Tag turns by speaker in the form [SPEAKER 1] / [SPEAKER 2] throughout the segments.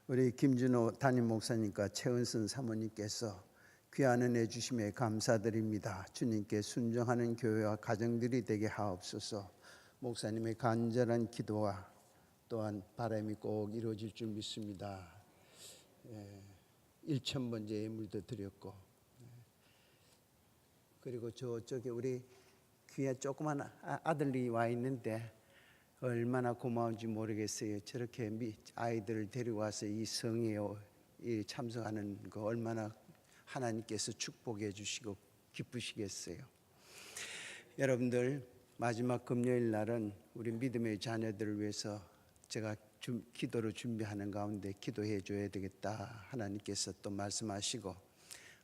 [SPEAKER 1] 우리 김준호 담임 목사님과 최은순 사모님께서 귀한 은혜 주심에 감사드립니다. 주님께 순종하는 교회와 가정들이 되게 하옵소서. 목사님의 간절한 기도와 또한 바람이 꼭 이루어질 줄 믿습니다. 1,000번째 예물도 드렸고, 그리고 저쪽에 우리 귀에 조그만 아들이 와 있는데 얼마나 고마운지 모르겠어요. 저렇게 아이들을 데리고 와서 이 성회에 참석하는 거 얼마나 하나님께서 축복해 주시고 기쁘시겠어요. 여러분들, 마지막 금요일 날은 우리 믿음의 자녀들을 위해서 제가 기도로 준비하는 가운데 기도해 줘야 되겠다 하나님께서 또 말씀하시고,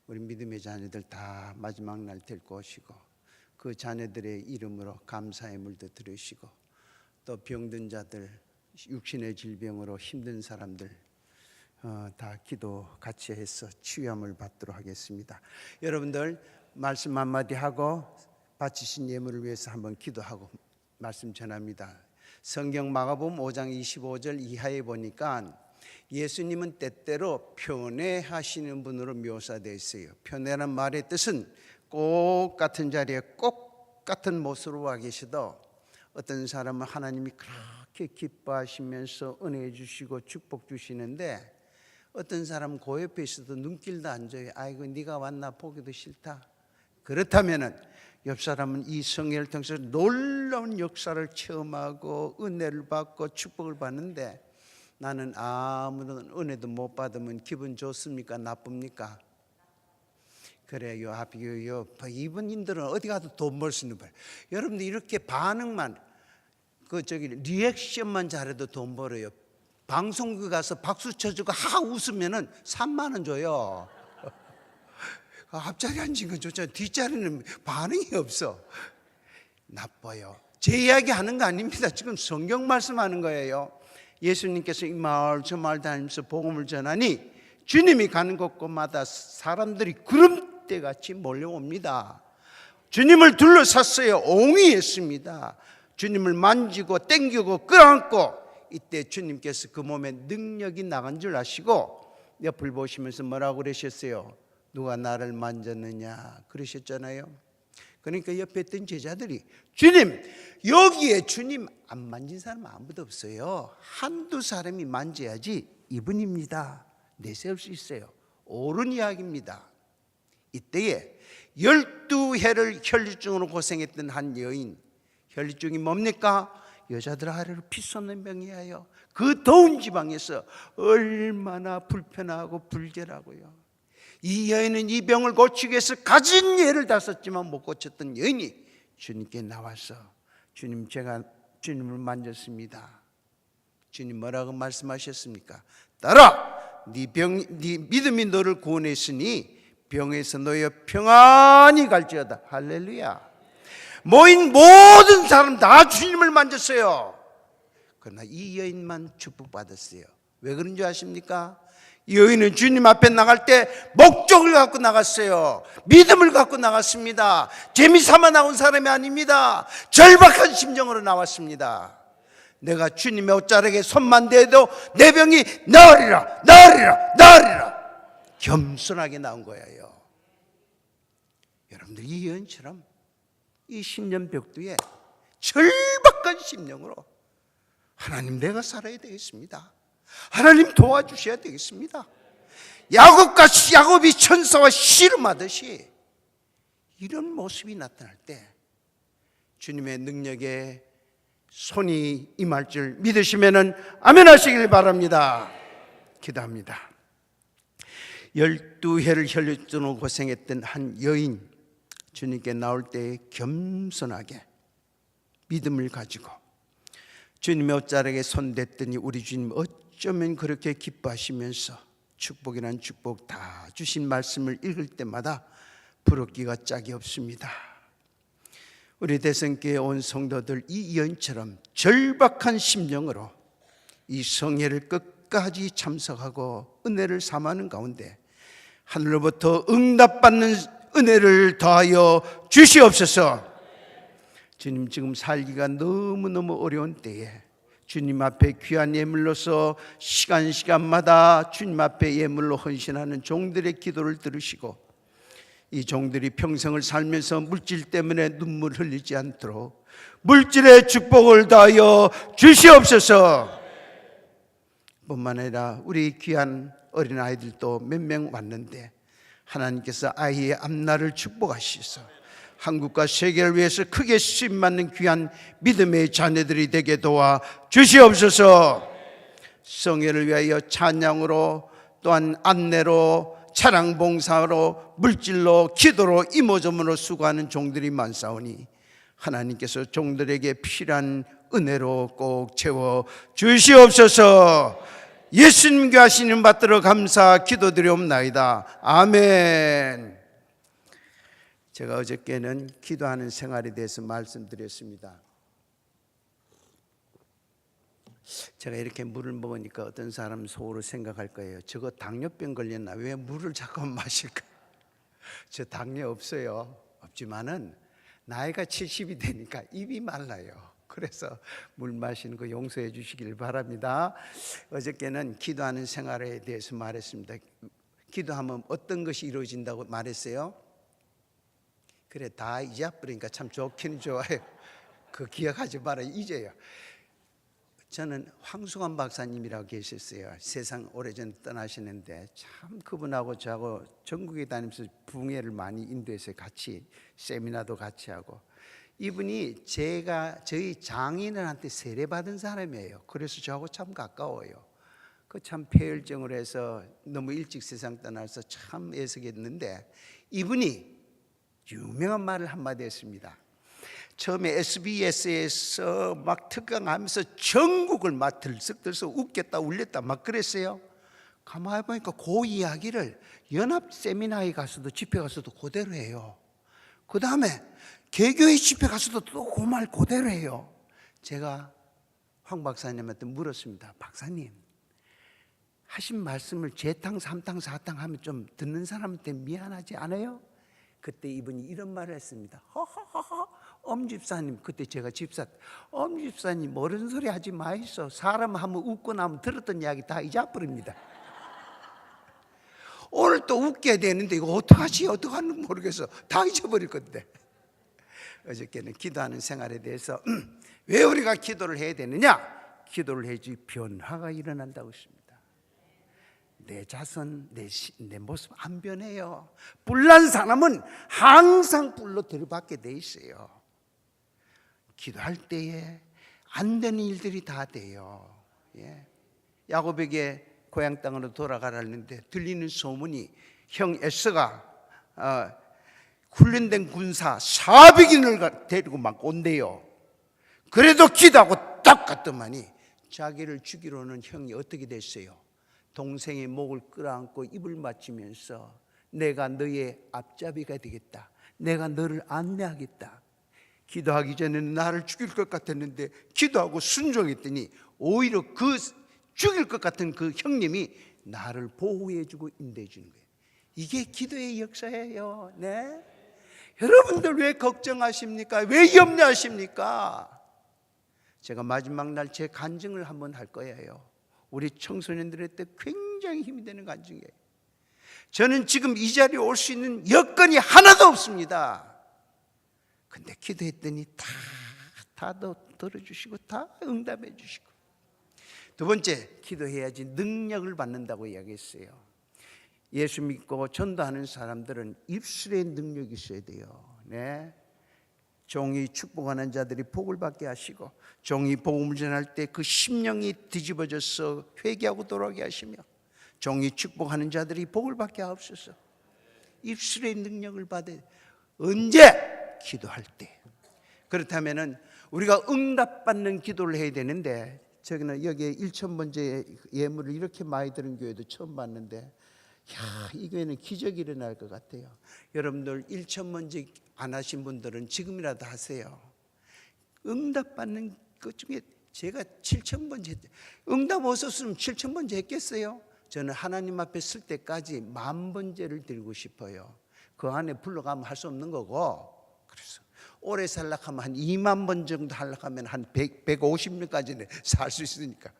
[SPEAKER 1] 우리 믿음의 자녀들 다 마지막 날 데리고 오시고 그 자녀들의 이름으로 감사의 물도 들으시고, 또 병든 자들, 육신의 질병으로 힘든 사람들 다 기도 같이 해서 치유함을 받도록 하겠습니다. 여러분들, 말씀 한마디 하고 바치신 예물을 위해서 한번 기도하고 말씀 전합니다. 성경 마가복음 5장 25절 이하에 보니까 예수님은 때때로 편애하시는 분으로 묘사되어 있어요. 편애라는 말의 뜻은 꼭 같은 자리에 꼭 같은 모습으로 와 계셔도 어떤 사람은 하나님이 그렇게 기뻐하시면서 은혜 주시고 축복 주시는데, 어떤 사람은 그 옆에 있어도 눈길도 안 줘요. 아이고 네가 왔나 보기도 싫다. 그렇다면은 옆 사람은 이 성회를 통해서 놀라운 역사를 체험하고 은혜를 받고 축복을 받는데, 나는 아무런 은혜도 못 받으면 기분 좋습니까? 나쁩니까? 그래요. 이분들은 어디 가도 돈 벌 수 있는 거예요. 여러분들 이렇게 반응만, 리액션만 잘해도 돈 벌어요. 방송국 가서 박수 쳐주고 웃으면은 3만 원 줘요. 앞자리 앉은 건 좋잖아요. 뒷자리는 반응이 없어. 나빠요. 제 이야기 하는 거 아닙니다. 지금 성경 말씀하는 거예요. 예수님께서 이 마을 저 마을 다니면서 복음을 전하니 주님이 가는 곳곳마다 사람들이 구름대같이 몰려옵니다. 주님을 둘러쌌어요. 옹이했습니다. 주님을 만지고 땡기고 끌어안고, 이때 주님께서 그 몸에 능력이 나간 줄 아시고 옆을 보시면서 뭐라고 그러셨어요? 누가 나를 만졌느냐 그러셨잖아요. 그러니까 옆에 있던 제자들이, 주님, 여기에 주님 안 만진 사람 아무도 없어요. 한두 사람이 만져야지 이분입니다 내세울 수 있어요. 옳은 이야기입니다. 이때에 12해를 혈류증으로 고생했던 한 여인, 혈류증이 뭡니까? 여자들 아래로 피 쏟는 병이에요. 그 더운 지방에서 얼마나 불편하고 불결하고요. 이 여인은 이 병을 고치기 위해서 가진 예를 다 썼지만 못 고쳤던 여인이 주님께 나와서, 주님, 제가 주님을 만졌습니다. 주님 뭐라고 말씀하셨습니까? 따라, 네 믿음이 너를 구원했으니 병에서 너의 평안이 갈지어다. 할렐루야. 모인 모든 사람 다 주님을 만졌어요. 그러나 이 여인만 축복받았어요. 왜 그런 줄 아십니까? 이 여인은 주님 앞에 나갈 때 목적을 갖고 나갔어요. 믿음을 갖고 나갔습니다. 재미삼아 나온 사람이 아닙니다. 절박한 심정으로 나왔습니다. 내가 주님의 옷자락에 손만 대도 내 병이 나으리라, 나으리라, 나으리라. 겸손하게 나온 거예요. 여러분들, 이 여인처럼 이 십년벽두에 절박한 심령으로, 하나님, 내가 살아야 되겠습니다. 하나님 도와주셔야 되겠습니다. 야곱이 천사와 씨름하듯이 이런 모습이 나타날 때 주님의 능력에 손이 임할 줄 믿으시면 아멘 하시길 바랍니다. 기도합니다. 12해를 혈류증으로 고생했던 한 여인, 주님께 나올 때 겸손하게 믿음을 가지고 주님의 옷자락에 손댔더니 우리 주님 어쩌면 그렇게 기뻐하시면서 축복이란 축복 다 주신 말씀을 읽을 때마다 부럽기가 짝이 없습니다. 우리 대성교회 온 성도들, 이 여인처럼 절박한 심령으로 이 성회를 끝까지 참석하고 은혜를 삼하는 가운데 하늘로부터 응답받는 은혜를 더하여 주시옵소서. 주님, 지금 살기가 너무너무 어려운 때에 주님 앞에 귀한 예물로서 시간마다 주님 앞에 예물로 헌신하는 종들의 기도를 들으시고 이 종들이 평생을 살면서 물질 때문에 눈물 흘리지 않도록 물질의 축복을 다하여 주시옵소서. 뿐만 아니라 우리 귀한 어린아이들도 몇 명 왔는데 하나님께서 아이의 앞날을 축복하시소. 한국과 세계를 위해서 크게 쓰임받는 귀한 믿음의 자녀들이 되게 도와 주시옵소서. 성회를 위하여 찬양으로 또한 안내로 차량 봉사로 물질로 기도로 이모저모로 수고하는 종들이 많사오니 하나님께서 종들에게 필요한 은혜로 꼭 채워 주시옵소서. 예수님께 하시는 받들어 감사 기도드리옵나이다. 아멘. 제가 어저께는 기도하는 생활에 대해서 말씀드렸습니다. 제가 이렇게 물을 먹으니까 어떤 사람은 속으로 생각할 거예요. 저거 당뇨병 걸렸나? 왜 물을 자꾸 마실까? 저 당뇨 없어요. 없지만은 나이가 70이 되니까 입이 말라요. 그래서 물 마시는 거 용서해 주시길 바랍니다. 어저께는 기도하는 생활에 대해서 말했습니다. 기도하면 어떤 것이 이루어진다고 말했어요? 그래, 다 잊어버리니까 참 좋긴 좋아요. 그 기억하지 말아요. 잊어요. 저는 황수관 박사님이라고 계셨어요. 세상 오래전 떠나시는데 참 그분하고 저하고 전국에 다니면서 붕회를 많이 인도해서 같이 세미나도 같이 하고, 이분이 저희 장인어른한테 세례받은 사람이에요. 그래서 저하고 참 가까워요. 그 참 폐혈증으로 해서 너무 일찍 세상 떠나서 참 애석했는데 이분이 유명한 말을 한마디 했습니다. 처음에 SBS에서 막 특강하면서 전국을 막 들썩들썩 웃겼다 울렸다 막 그랬어요. 가만히 보니까 그 이야기를 연합 세미나에 가서도 집회 가서도 그대로 해요. 그 다음에 개교회 집회 가서도 또 그 말 그대로 해요. 제가 황 박사님한테 물었습니다. 박사님, 하신 말씀을 재탕, 삼탕, 사탕 하면 좀 듣는 사람한테 미안하지 않아요? 그때 이분이 이런 말을 했습니다. 허허허허, 엄집사님, 그때 제가 집사, 엄집사님 모르는 소리 하지 마이소. 사람 한번 웃고 나면 들었던 이야기 다 잊어버립니다. 오늘 또 웃겨야 되는데 이거 어떡하지? 어떡하는지 모르겠어. 다 잊어버릴 건데. 어저께는 기도하는 생활에 대해서 왜 우리가 기도를 해야 되느냐? 기도를 해야지 변화가 일어난다고 했습니다. 내 자손, 내 모습 안 변해요. 뿔난 사람은 항상 뿔로 들이받게 돼 있어요. 기도할 때에 안 되는 일들이 다 돼요. 예. 야곱에게 고향 땅으로 돌아가라는데 들리는 소문이 형 에서가 훈련된 군사 400인을 데리고 막 온대요. 그래도 기도하고 딱 갔더만이 자기를 죽이려는 형이 어떻게 됐어요? 동생의 목을 끌어안고 입을 맞추면서 내가 너의 앞잡이가 되겠다. 내가 너를 안내하겠다. 기도하기 전에는 나를 죽일 것 같았는데 기도하고 순종했더니 오히려 그 죽일 것 같은 그 형님이 나를 보호해주고 인도해주는 거예요. 이게 기도의 역사예요. 네? 여러분들 왜 걱정하십니까? 왜 염려하십니까? 제가 마지막 날 제 간증을 한번 할 거예요. 우리 청소년들한테 굉장히 힘이 되는 간증이에요. 저는 지금 이 자리에 올 수 있는 여건이 하나도 없습니다. 근데 기도했더니 다 들어주시고 다 응답해 주시고. 두 번째, 기도해야지 능력을 받는다고 이야기했어요. 예수 믿고 전도하는 사람들은 입술에 능력이 있어야 돼요. 네. 종이 축복하는 자들이 복을 받게 하시고, 종이 복음을 전할 때 그 심령이 뒤집어져서 회개하고 돌아오게 하시며, 종이 축복하는 자들이 복을 받게 하옵소서. 입술의 능력을 받아. 언제? 기도할 때. 그렇다면은 우리가 응답받는 기도를 해야 되는데, 저기는 여기에 1,000번째 예물을 이렇게 많이 드는 교회도 처음 봤는데, 이 교회는 기적이 일어날 것 같아요. 여러분들 1,000번째 안 하신 분들은 지금이라도 하세요. 응답받는 것 중에 제가 7,000번째 응답 없었으면 7,000번째 했겠어요? 저는 하나님 앞에 쓸 때까지 10,000번째를 드리고 싶어요. 그 안에 불러가면 할 수 없는 거고. 그래서 오래 살려고 하면 한 2만 번 정도 하려고 하면 한 150년까지는 살 수 있으니까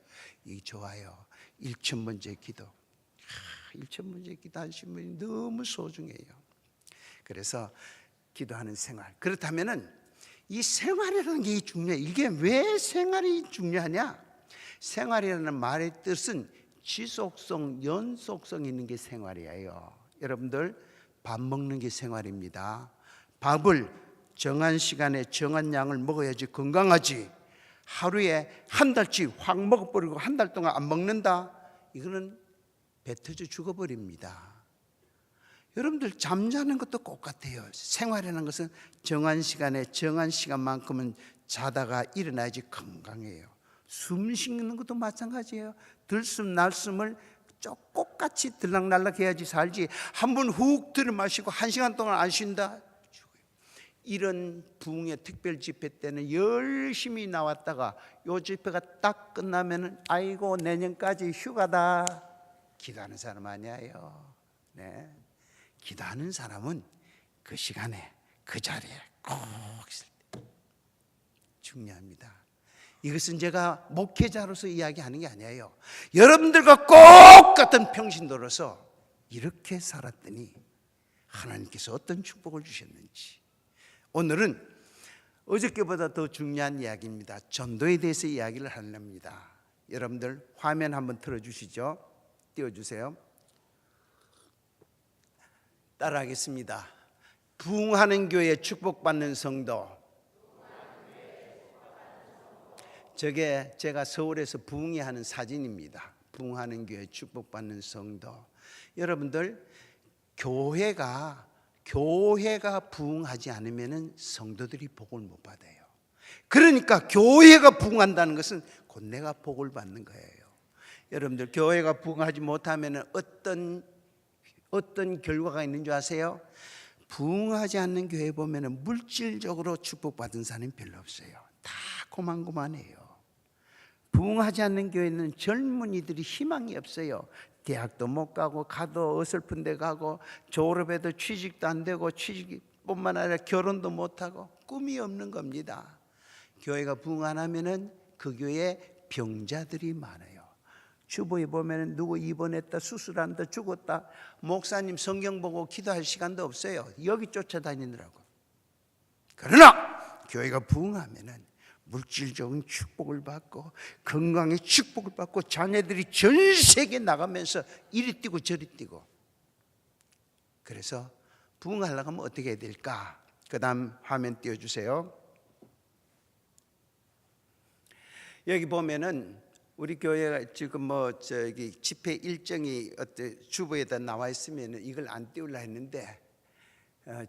[SPEAKER 1] 이게 좋아요. 1,000번째 기도. 1,000번째 기도 하시는 분이 너무 소중해요. 그래서 기도하는 생활. 그렇다면은 이 생활이라는 게 중요해요. 이게 왜 생활이 중요하냐? 생활이라는 말의 뜻은 지속성, 연속성 있는 게 생활이에요. 여러분들 밥 먹는 게 생활입니다. 밥을 정한 시간에 정한 양을 먹어야지 건강하지. 하루에 한 달치 확 먹어버리고 한 달 동안 안 먹는다? 이거는 배 터져 죽어버립니다. 여러분들 잠자는 것도 똑같아요. 생활이라는 것은 정한 시간에 정한 시간만큼은 자다가 일어나야지 건강해요. 숨 쉬는 것도 마찬가지예요. 들숨 날숨을 똑같이 들락날락 해야지 살지. 한 번 훅 들이마시고 1시간 동안 안 쉰다? 죽어요. 이런 부흥의 특별 집회 때는 열심히 나왔다가 요 집회가 딱 끝나면 아이고 내년까지 휴가다. 기도하는 사람 아니에요. 네. 기도하는 사람은 그 시간에 그 자리에 꼭 있을 때 중요합니다. 이것은 제가 목회자로서 이야기하는 게 아니에요. 여러분들과 꼭 같은 평신도로서 이렇게 살았더니 하나님께서 어떤 축복을 주셨는지. 오늘은 어저께보다 더 중요한 이야기입니다. 전도에 대해서 이야기를 하렵니다. 여러분들 화면 한번 틀어주시죠. 띄워주세요. 따라하겠습니다. 부흥하는 교회 축복받는 성도. 저게 제가 서울에서 부흥회 하는 사진입니다. 부흥하는 교회 축복받는 성도. 여러분들 교회가 부흥하지 않으면 성도들이 복을 못 받아요. 그러니까 교회가 부흥한다는 것은 곧 내가 복을 받는 거예요. 여러분들 교회가 부흥하지 못하면 어떤 결과가 있는 줄 아세요? 부흥하지 않는 교회 보면 물질적으로 축복받은 사람이 별로 없어요. 다 고만고만해요. 부흥하지 않는 교회는 젊은이들이 희망이 없어요. 대학도 못 가도 어설픈 데 가고 졸업해도 취직도 안 되고 취직뿐만 아니라 결혼도 못하고 꿈이 없는 겁니다. 교회가 부흥 안 하면은 그 교회에 병자들이 많아요. 주보에 보면 누구 입원했다, 수술한다, 죽었다. 목사님 성경 보고 기도할 시간도 없어요. 여기 쫓아다니느라고. 그러나 교회가 부흥하면은 물질적인 축복을 받고 건강의 축복을 받고 자녀들이 전 세계 나가면서 이리 뛰고 저리 뛰고. 그래서 부흥하려고 하면 어떻게 해야 될까? 그 다음 화면 띄워주세요. 여기 보면은 우리 교회가 지금 집회 일정이 주보에다 나와 있으면 이걸 안 띄우려 했는데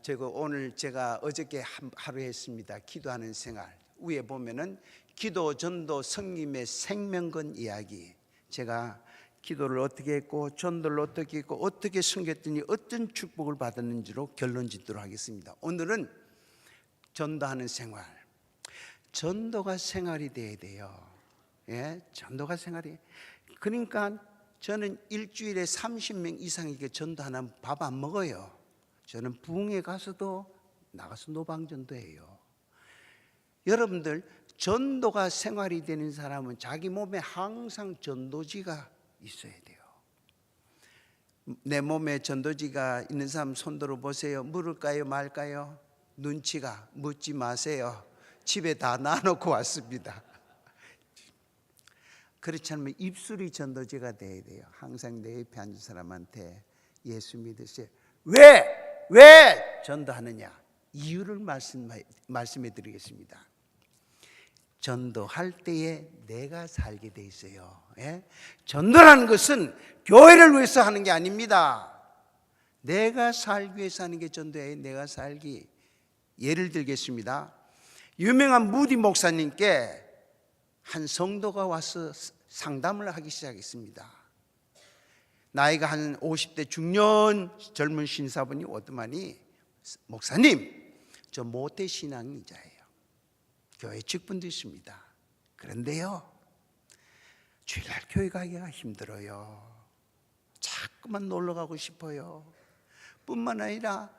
[SPEAKER 1] 제가 어저께 하루 했습니다. 기도하는 생활. 위에 보면은 기도, 전도, 성김의 생명건 이야기. 제가 기도를 어떻게 했고 전도를 어떻게 했고 어떻게 섬겼더니 어떤 축복을 받았는지로 결론 짓도록 하겠습니다. 오늘은 전도하는 생활. 전도가 생활이 돼야 돼요. 예, 전도가 생활이. 그러니까 저는 일주일에 30명 이상에게 전도하면 밥 안 먹어요. 저는 부흥회 가서도 나가서 노방전도해요. 여러분들 전도가 생활이 되는 사람은 자기 몸에 항상 전도지가 있어야 돼요. 내 몸에 전도지가 있는 사람 손 들어 보세요. 물을까요 말까요? 눈치가. 묻지 마세요. 집에 다 놔놓고 왔습니다. 그렇지 않으면 입술이 전도지가 돼야 돼요. 항상 내 옆에 앉은 사람한테 예수 믿으세요. 왜 전도하느냐? 이유를 말씀해 드리겠습니다. 전도할 때에 내가 살게 돼 있어요. 예? 전도라는 것은 교회를 위해서 하는 게 아닙니다. 내가 살기 위해서 하는 게 전도예요. 내가 살기. 예를 들겠습니다. 유명한 무디 목사님께 한 성도가 와서 상담을 하기 시작했습니다. 나이가 한 50대 중년 젊은 신사분이 오더만이 목사님, 저 모태신앙자예요. 교회 직분도 있습니다. 그런데요, 주일날 교회 가기가 힘들어요. 자꾸만 놀러 가고 싶어요. 뿐만 아니라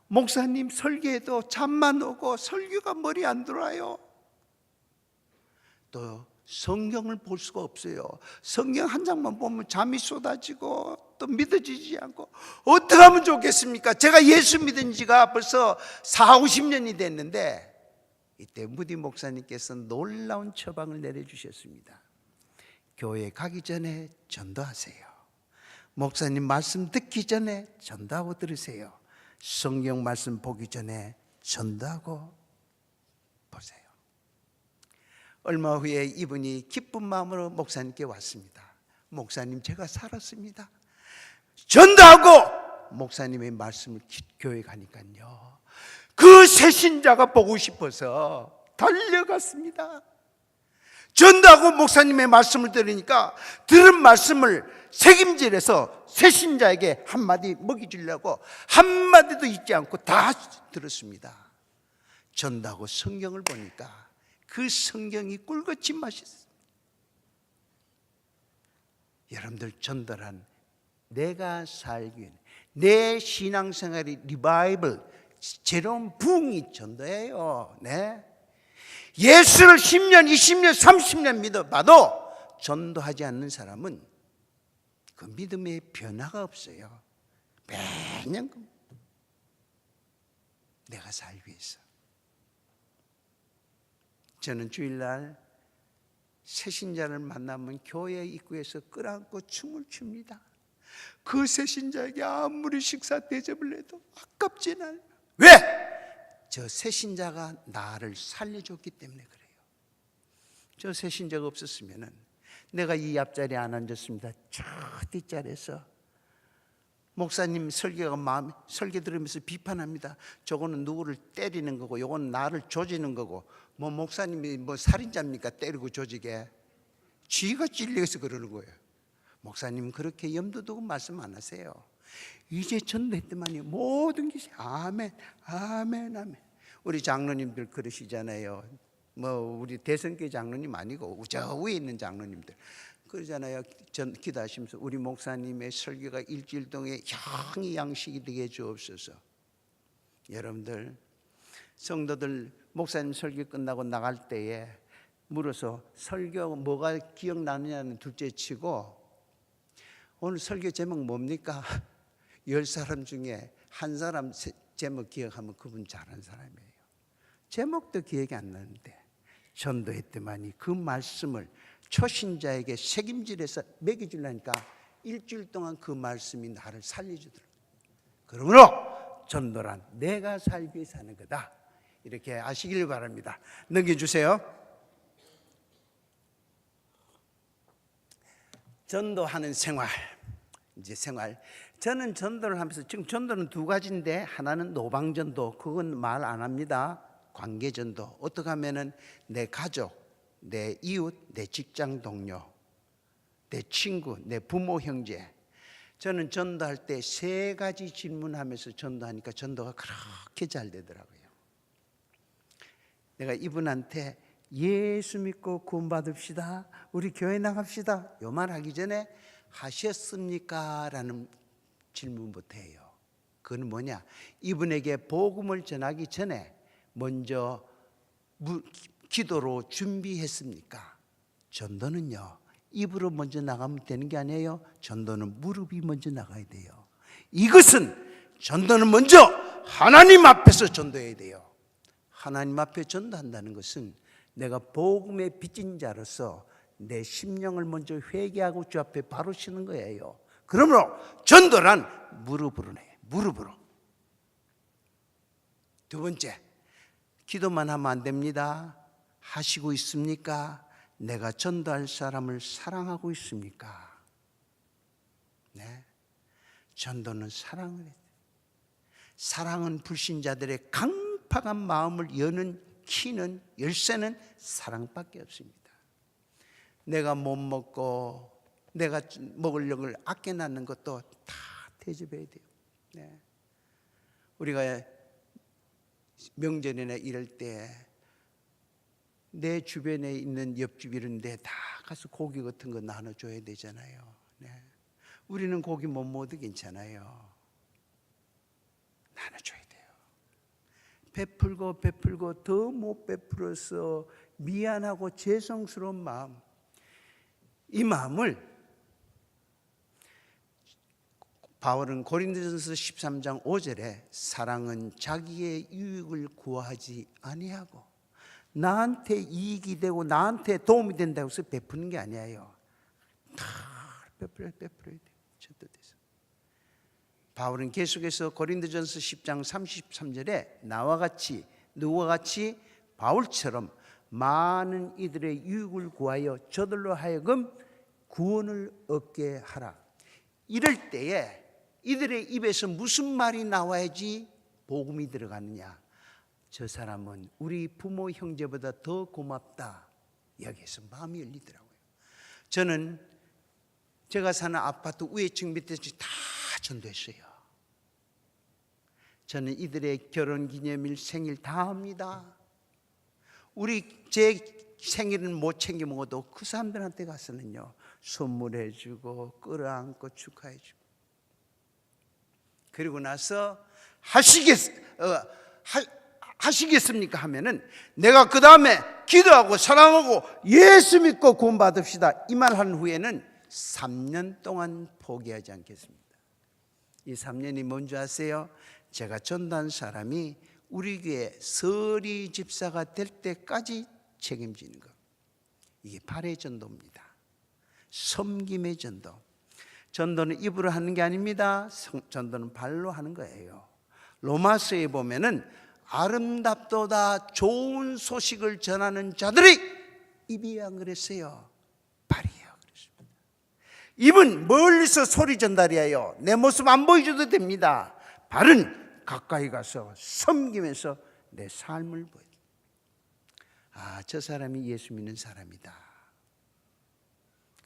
[SPEAKER 1] 목사님 설교에도 잠만 오고 설교가 머리 안 들어와요. 또 성경을 볼 수가 없어요. 성경 한 장만 보면 잠이 쏟아지고 또 믿어지지 않고 어떻게 하면 좋겠습니까? 제가 예수 믿은 지가 벌써 4, 50년이 됐는데 이때 무디 목사님께서 놀라운 처방을 내려주셨습니다. 교회 가기 전에 전도하세요. 목사님 말씀 듣기 전에 전도하고 들으세요. 성경 말씀 보기 전에 전도하고 보세요. 얼마 후에 이분이 기쁜 마음으로 목사님께 왔습니다. 목사님, 제가 살았습니다. 전도하고 목사님의 말씀을 교회 가니까요, 그 새신자가 보고 싶어서 달려갔습니다. 전도하고 목사님의 말씀을 들으니까 들은 말씀을 책임질해서 새신자에게 한마디 먹이주려고 한마디도 잊지 않고 다 들었습니다. 전도하고 성경을 보니까 그 성경이 꿀같이 맛있어요. 여러분들, 전도란 내가 살기 위해 내 신앙생활이 리바이벌, 새로운 부흥이 전도예요. 네. 예수를 10년, 20년, 30년 믿어봐도 전도하지 않는 사람은 그 믿음의 변화가 없어요. 매년 내가 살기 위해서. 저는 주일날 새신자를 만나면 교회 입구에서 끌어안고 춤을 춥니다. 그 새신자에게 아무리 식사 대접을 해도 아깝지 않아요. 왜? 저 새신자가 나를 살려줬기 때문에 그래요. 저 새신자가 없었으면 내가 이 앞자리에 안 앉았습니다. 저 뒷자리에서 목사님 설교 들으면서 비판합니다. 저거는 누구를 때리는 거고 요거는 나를 조지는 거고, 뭐 목사님이 뭐 살인자입니까? 때리고 조지게. 쥐가 찔려서 그러는 거예요. 목사님 그렇게 염두 두고 말씀 안 하세요. 이제 전도했더만이 모든 것이 아멘, 아멘, 아멘. 우리 장로님들 그러시잖아요. 뭐 우리 대성교회 장로님 아니고 저 위에 있는 장로님들 그러잖아요. 기도하시면서 우리 목사님의 설교가 일주일 동안 향이 양식이 되게 주옵소서. 여러분들, 성도들 목사님 설교 끝나고 나갈 때에 물어서 설교 뭐가 기억나느냐는 둘째 치고, 오늘 설교 제목 뭡니까? 10사람 중에 한 사람 제목 기억하면 그분 잘한 사람이에요. 제목도 기억이 안 나는데 전도했더만이 그 말씀을 초신자에게 책임질해서 먹여주려니까 일주일 동안 그 말씀이 나를 살려주더라고요. 그러므로 전도란 내가 살기 위해서 하는 거다, 이렇게 아시길 바랍니다. 넘겨주세요. 전도하는 생활. 이제 생활. 저는 전도를 하면서 지금 전도는 두 가지인데, 하나는 노방전도, 그건 말 안 합니다. 관계전도. 어떻게 하면은 내 가족, 내 이웃, 내 직장 동료, 내 친구, 내 부모, 형제. 저는 전도할 때 세 가지 질문하면서 전도하니까 전도가 그렇게 잘 되더라고요. 내가 이분한테 예수 믿고 구원받읍시다, 우리 교회 나갑시다, 요 말 하기 전에 하셨습니까? 라는 질문부터 해요. 그건 뭐냐? 이분에게 복음을 전하기 전에 먼저 기도로 준비했습니까? 전도는요, 입으로 먼저 나가면 되는 게 아니에요. 전도는 무릎이 먼저 나가야 돼요. 이것은 전도는 먼저 하나님 앞에서 전도해야 돼요. 하나님 앞에 전도한다는 것은 내가 복음의 빚진 자로서 내 심령을 먼저 회개하고 주 앞에 바로 서는 거예요. 그러므로 전도란 무릎으로 내, 무릎으로. 두 번째, 기도만 하면 안 됩니다. 하시고 있습니까? 내가 전도할 사람을 사랑하고 있습니까? 네. 전도는 사랑을 해야 돼요. 사랑은 불신자들의 강팍한 마음을 여는 키는, 열쇠는 사랑밖에 없습니다. 내가 못 먹고 내가 먹을 력을 아껴놨는 것도 다 대접해야 돼요. 네. 우리가 명절이나 이럴 때 내 주변에 있는 옆집 이런 데 다 가서 고기 같은 거 나눠줘야 되잖아요. 네. 우리는 고기 못 먹어도 괜찮아요. 나눠줘야 돼요. 베풀고 더 못 베풀어서 미안하고 죄송스러운 마음, 이 마음을 바울은 고린도전서 13장 5절에 사랑은 자기의 유익을 구하지 아니하고 나한테 이익이 되고 나한테 도움이 된다고 해서 베푸는 게 아니에요. 다 베풀어야 돼. 전도돼서. 바울은 계속해서 고린도전서 10장 33절에 나와 같이, 누구와 같이? 바울처럼 많은 이들의 유익을 구하여 저들로 하여금 구원을 얻게 하라. 이럴 때에 이들의 입에서 무슨 말이 나와야지 복음이 들어가느냐? 저 사람은 우리 부모 형제보다 더 고맙다. 여기에서 마음이 열리더라고요. 저는 제가 사는 아파트 우회층 밑에서 다 전도했어요. 저는 이들의 결혼기념일, 생일 다 합니다. 제 생일은 못 챙겨 먹어도 그 사람들한테 가서는요, 선물해주고 끌어안고 축하해주고. 그리고 나서 하시겠습니까 하면은 내가 그 다음에 기도하고 사랑하고 예수 믿고 구원 받읍시다, 이 말 한 후에는 3년 동안 포기하지 않겠습니다. 이 3년이 뭔지 아세요? 제가 전도한 사람이 우리 교회 서리 집사가 될 때까지 책임지는 것. 이게 발의 전도입니다. 섬김의 전도. 전도는 입으로 하는 게 아닙니다. 전도는 발로 하는 거예요. 로마서에 보면은 아름답도다 좋은 소식을 전하는 자들이 입이야 그랬어요. 발이야 그랬습니다. 입은 멀리서 소리 전달이에요. 내 모습 안 보여줘도 됩니다. 발은 가까이 가서 섬기면서 내 삶을 보여요. 저 사람이 예수 믿는 사람이다.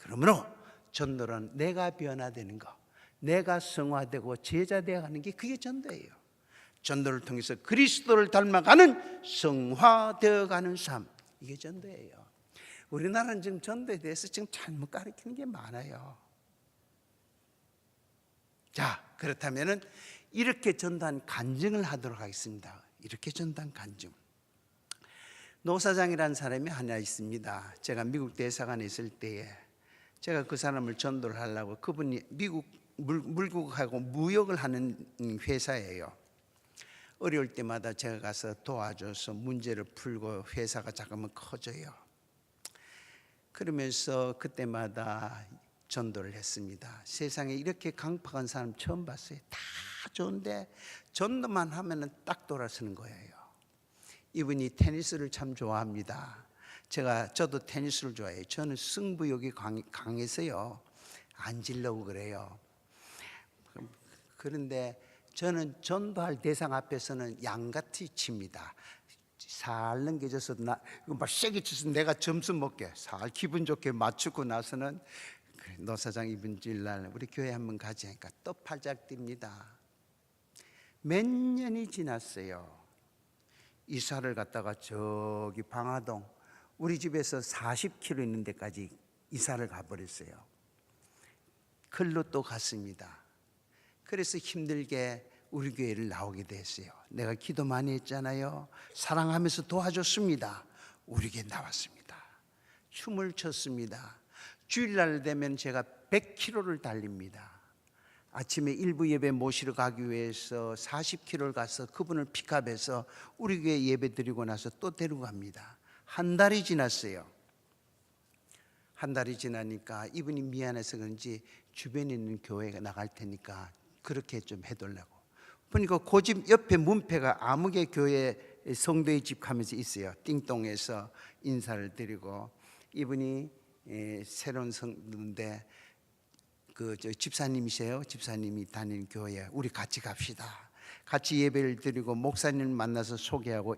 [SPEAKER 1] 그러므로 전도는 내가 변화되는 거, 내가 성화되고 제자되어 가는 게 그게 전도예요. 전도를 통해서 그리스도를 닮아가는 성화되어 가는 삶, 이게 전도예요. 우리나라는 지금 전도에 대해서 지금 잘못 가르치는 게 많아요. 자, 그렇다면은 이렇게 전도한 간증을 하도록 하겠습니다. 이렇게 전도한 간증. 노사장이라는 사람이 하나 있습니다. 제가 미국 대사관에 있을 때에 제가 그 사람을 전도를 하려고, 그분이 미국 물국하고 무역을 하는 회사예요. 어려울 때마다 제가 가서 도와줘서 문제를 풀고 회사가 잠깐만 커져요. 그러면서 그때마다 전도를 했습니다. 세상에 이렇게 강팍한 사람 처음 봤어요. 다 좋은데 전도만 하면은 딱 돌아서는 거예요. 이분이 테니스를 참 좋아합니다. 저도 테니스를 좋아해요. 저는 승부욕이 강해서요, 앉으려고 그래요. 그런데 저는 전도할 대상 앞에서는 양같이 칩니다. 살 넘겨져서 막 세게 쳐서 내가 점수 먹게 살 기분 좋게 맞추고 나서는, 노사장 이번 주일날 우리 교회 한번 가자니까 또 팔짝 뜁니다. 몇 년이 지났어요. 이사를 갔다가 저기 방화동 우리 집에서 40km 있는 데까지 이사를 가버렸어요. 글로 또 갔습니다. 그래서 힘들게 우리 교회를 나오게 됐어요. 내가 기도 많이 했잖아요. 사랑하면서 도와줬습니다. 우리 교회 나왔습니다. 춤을 췄습니다. 주일날 되면 제가 100km를 달립니다. 아침에 일부 예배 모시러 가기 위해서 40km를 가서 그분을 픽업해서 우리 교회 예배 드리고 나서 또 데리고 갑니다. 한 달이 지났어요. 한 달이 지나니까 이분이 미안해서 그런지 주변에 있는 교회가 나갈 테니까 그렇게 좀 해달라고. 보니까 그 집 옆에 문패가 아무개 교회 성도의 집 하면서 있어요. 띵동에서 인사를 드리고, 이분이 새로운 성도인데 집사님이세요. 집사님이 다니는 교회 우리 같이 갑시다. 같이 예배를 드리고 목사님을 만나서 소개하고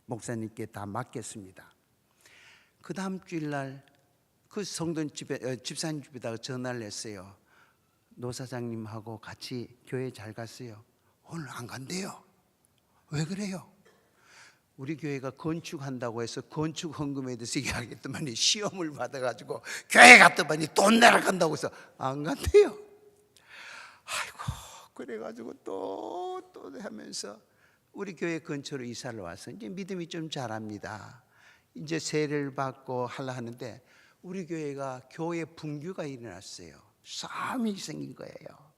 [SPEAKER 1] 목사님께 다 맡겼습니다. 그 다음 주일날 그 성도 집사님 집에다가 전화를 했어요. 노사장님하고 같이 교회 잘 갔어요. 오늘 안 간대요. 왜 그래요? 우리 교회가 건축한다고 해서 건축 헌금에 대해서 이야기했더니 시험을 받아가지고 교회 갔더니 돈 내러 간다고 해서 안 간대요. 아이고, 그래가지고 또 하면서 우리 교회 근처로 이사를 와서 이제 믿음이 좀 자랍니다. 이제 세례를 받고 하려 하는데 우리 교회가 교회 분규가 일어났어요. 싸움이 생긴 거예요.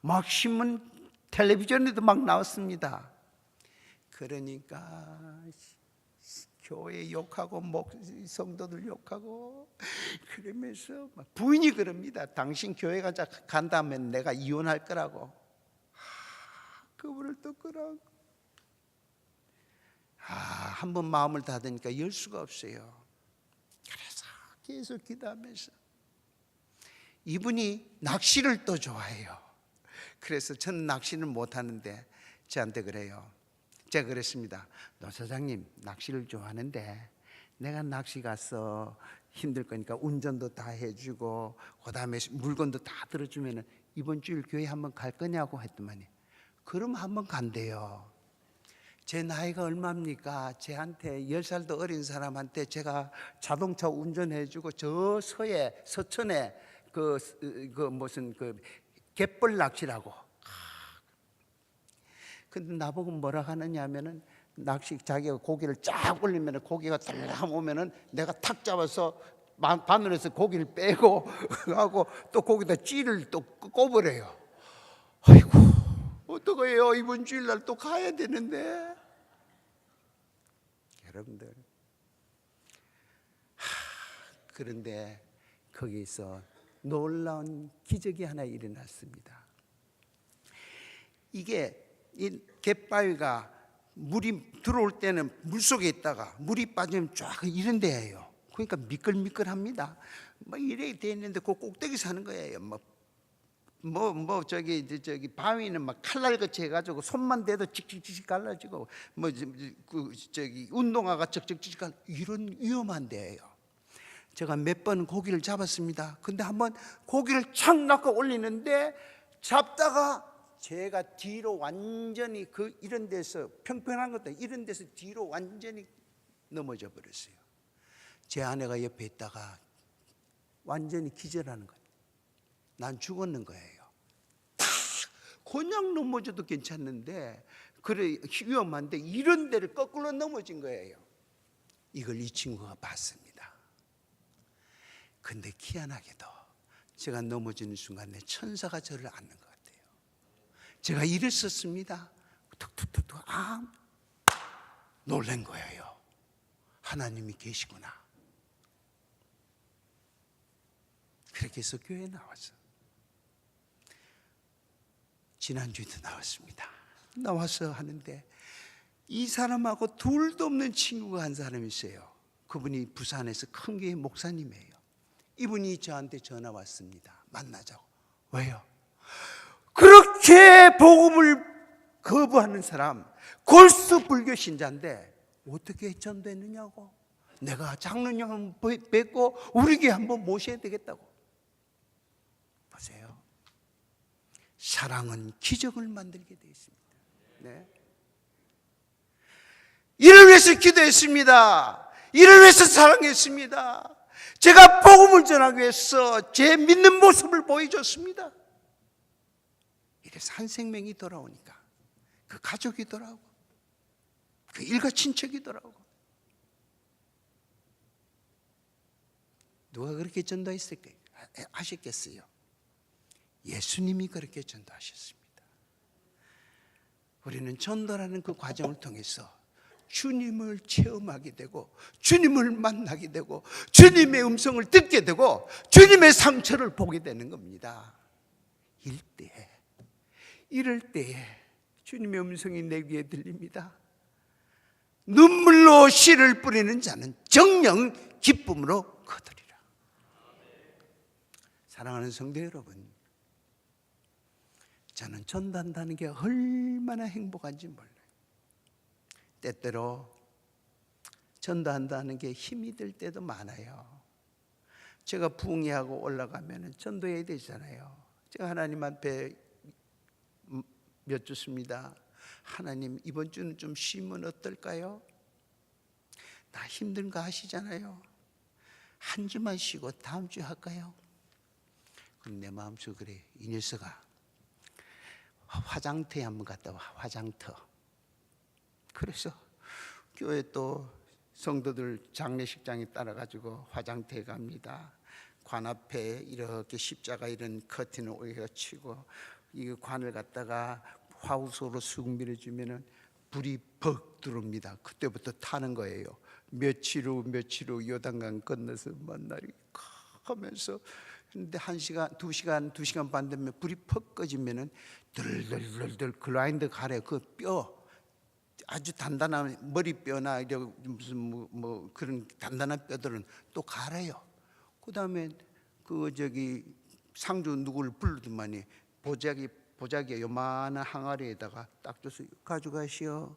[SPEAKER 1] 막 신문 텔레비전에도 막 나왔습니다. 그러니까 교회 욕하고 성도들 욕하고 그러면서 막 부인이 그럽니다. 당신 교회 간다면 내가 이혼할 거라고. 그분을 또 끄라고. 한번 마음을 닫으니까 열 수가 없어요. 그래서 계속 기도하면서 이분이 낚시를 또 좋아해요. 그래서 저는 낚시를 못하는데 저한테 그래요. 제가 그랬습니다. 노 사장님 낚시를 좋아하는데 내가 낚시 가서 힘들 거니까 운전도 다 해주고 그 다음에 물건도 다 들어주면 이번 주일 교회 한번 갈 거냐고 했더니 그럼 한번 간대요. 제 나이가 얼마입니까? 제한테 10살도 어린 사람한테 제가 자동차 운전해주고 저 서천에 무슨 갯벌 낚시라고. 근데 나보고 뭐라 하느냐 하면은 낚시 자기가 고기를 쫙 올리면 고기가 달랑 오면은 내가 탁 잡아서 바늘에서 고기를 빼고 하고 또 거기다 찌를 또 꼽으래요. 아이고 어떡해요? 이번 주일날 또 가야 되는데. 여러분들 그런데 거기서 놀라운 기적이 하나 일어났습니다. 이게 이 갯바위가 물이 들어올 때는 물속에 있다가 물이 빠지면 쫙 이런 데예요. 그러니까 미끌미끌합니다. 막 이래 돼 있는데 그 꼭대기 사는 거예요. 저기 바위는 막 칼날같이 해가지고 손만 대도 찍찍찍 갈라지고 저기 운동화가 쩍쩍찍 갈라 이런 위험한 데예요. 제가 몇 번 고기를 잡았습니다. 근데 한번 고기를 착 낚아 올리는데 잡다가 제가 뒤로 완전히 이런 데서 평평한 것도 이런 데서 뒤로 완전히 넘어져 버렸어요. 제 아내가 옆에 있다가 완전히 기절하는 거예요. 난 죽었는 거예요. 그냥 넘어져도 괜찮는데 그래 위험한데 이런 데를 거꾸로 넘어진 거예요. 이걸 이 친구가 봤습니다. 근데 희한하게도 제가 넘어지는 순간에 천사가 저를 안는 것 같아요. 제가 일었었습니다. 툭툭툭툭 놀란 거예요. 하나님이 계시구나. 그렇게 해서 교회에 나왔어. 지난주에도 나왔습니다. 나와서 하는데 이 사람하고 둘도 없는 친구가 한 사람이 있어요. 그분이 부산에서 큰 교회 목사님이에요. 이분이 저한테 전화 왔습니다. 만나자고. 왜요? 그렇게 복음을 거부하는 사람, 골수 불교 신자인데 어떻게 전도했느냐고. 내가 장로님 한번 뵙고 우리 교회 한번 모셔야 되겠다고. 보세요. 사랑은 기적을 만들게 되어 있습니다. 네. 이를 위해서 기도했습니다. 이를 위해서 사랑했습니다. 제가 복음을 전하기 위해서 제 믿는 모습을 보여줬습니다. 이래서 한 생명이 돌아오니까 그 가족이 돌아오고 그 일가 친척이 돌아오고. 누가 그렇게 하셨겠어요? 예수님이 그렇게 전도하셨습니다. 우리는 전도라는 그 과정을 통해서 주님을 체험하게 되고 주님을 만나게 되고 주님의 음성을 듣게 되고 주님의 상처를 보게 되는 겁니다. 이럴 때에 주님의 음성이 내 귀에 들립니다. 눈물로 씨를 뿌리는 자는 정녕 기쁨으로 거두리라. 사랑하는 성도 여러분, 저는 전도한다는 게 얼마나 행복한지 몰라요. 때때로 전도한다는 게 힘이 들 때도 많아요. 제가 부흥회하고 올라가면 전도해야 되잖아요. 제가 하나님 앞에 여쭙습니다. 하나님, 이번 주는 좀 쉬면 어떨까요? 나 힘든 거 아시잖아요. 한 주만 쉬고 다음 주 할까요? 그럼 내 마음속에 그래, 이 녀석아, 화장터에 한번 갔다 와. 화장터. 그래서 교회 또 성도들 장례식장에 따라가지고 화장터에 갑니다. 관 앞에 이렇게 십자가 이런 커튼을 올려 치고 이 관을 갖다가 화우소로 쑥 밀어주면은 불이 벅 들어옵니다. 그때부터 타는 거예요. 며칠 후 요단강 건너서 만나리 하면서. 근데 1시간, 2시간 반 되면 불이 퍽 꺼지면은 들들들들 글라인더 가래 그 뼈 아주 단단한 머리뼈나 무슨 뭐 그런 단단한 뼈들은 또 갈아요. 그 다음에 상주 누구를 부르더만이 보자기에 요만한 항아리에다가 딱 줘서 가져가시오.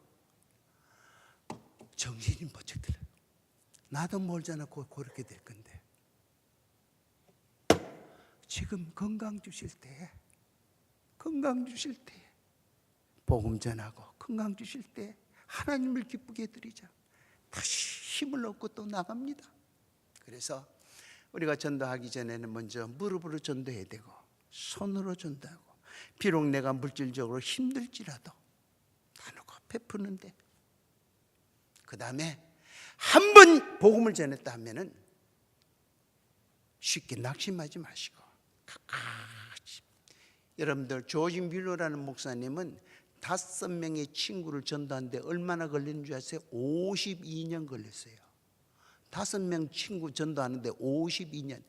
[SPEAKER 1] 정신이 번쩍 들어요. 나도 멀잖아 그렇게 될 건데. 지금 건강 주실 때 복음 전하고 건강 주실 때 하나님을 기쁘게 드리자. 다시 힘을 얻고 또 나갑니다. 그래서 우리가 전도하기 전에는 먼저 무릎으로 전도해야 되고 손으로 전도하고, 비록 내가 물질적으로 힘들지라도 나누고 베푸는데, 그 다음에 한 번 복음을 전했다 하면은 쉽게 낙심하지 마시고 끝까지. 여러분들 조지 뮬러라는 목사님은 5명의 친구를 전도하는데 얼마나 걸리는 줄 아세요? 52년 걸렸어요. 5명 친구 전도하는데 52년.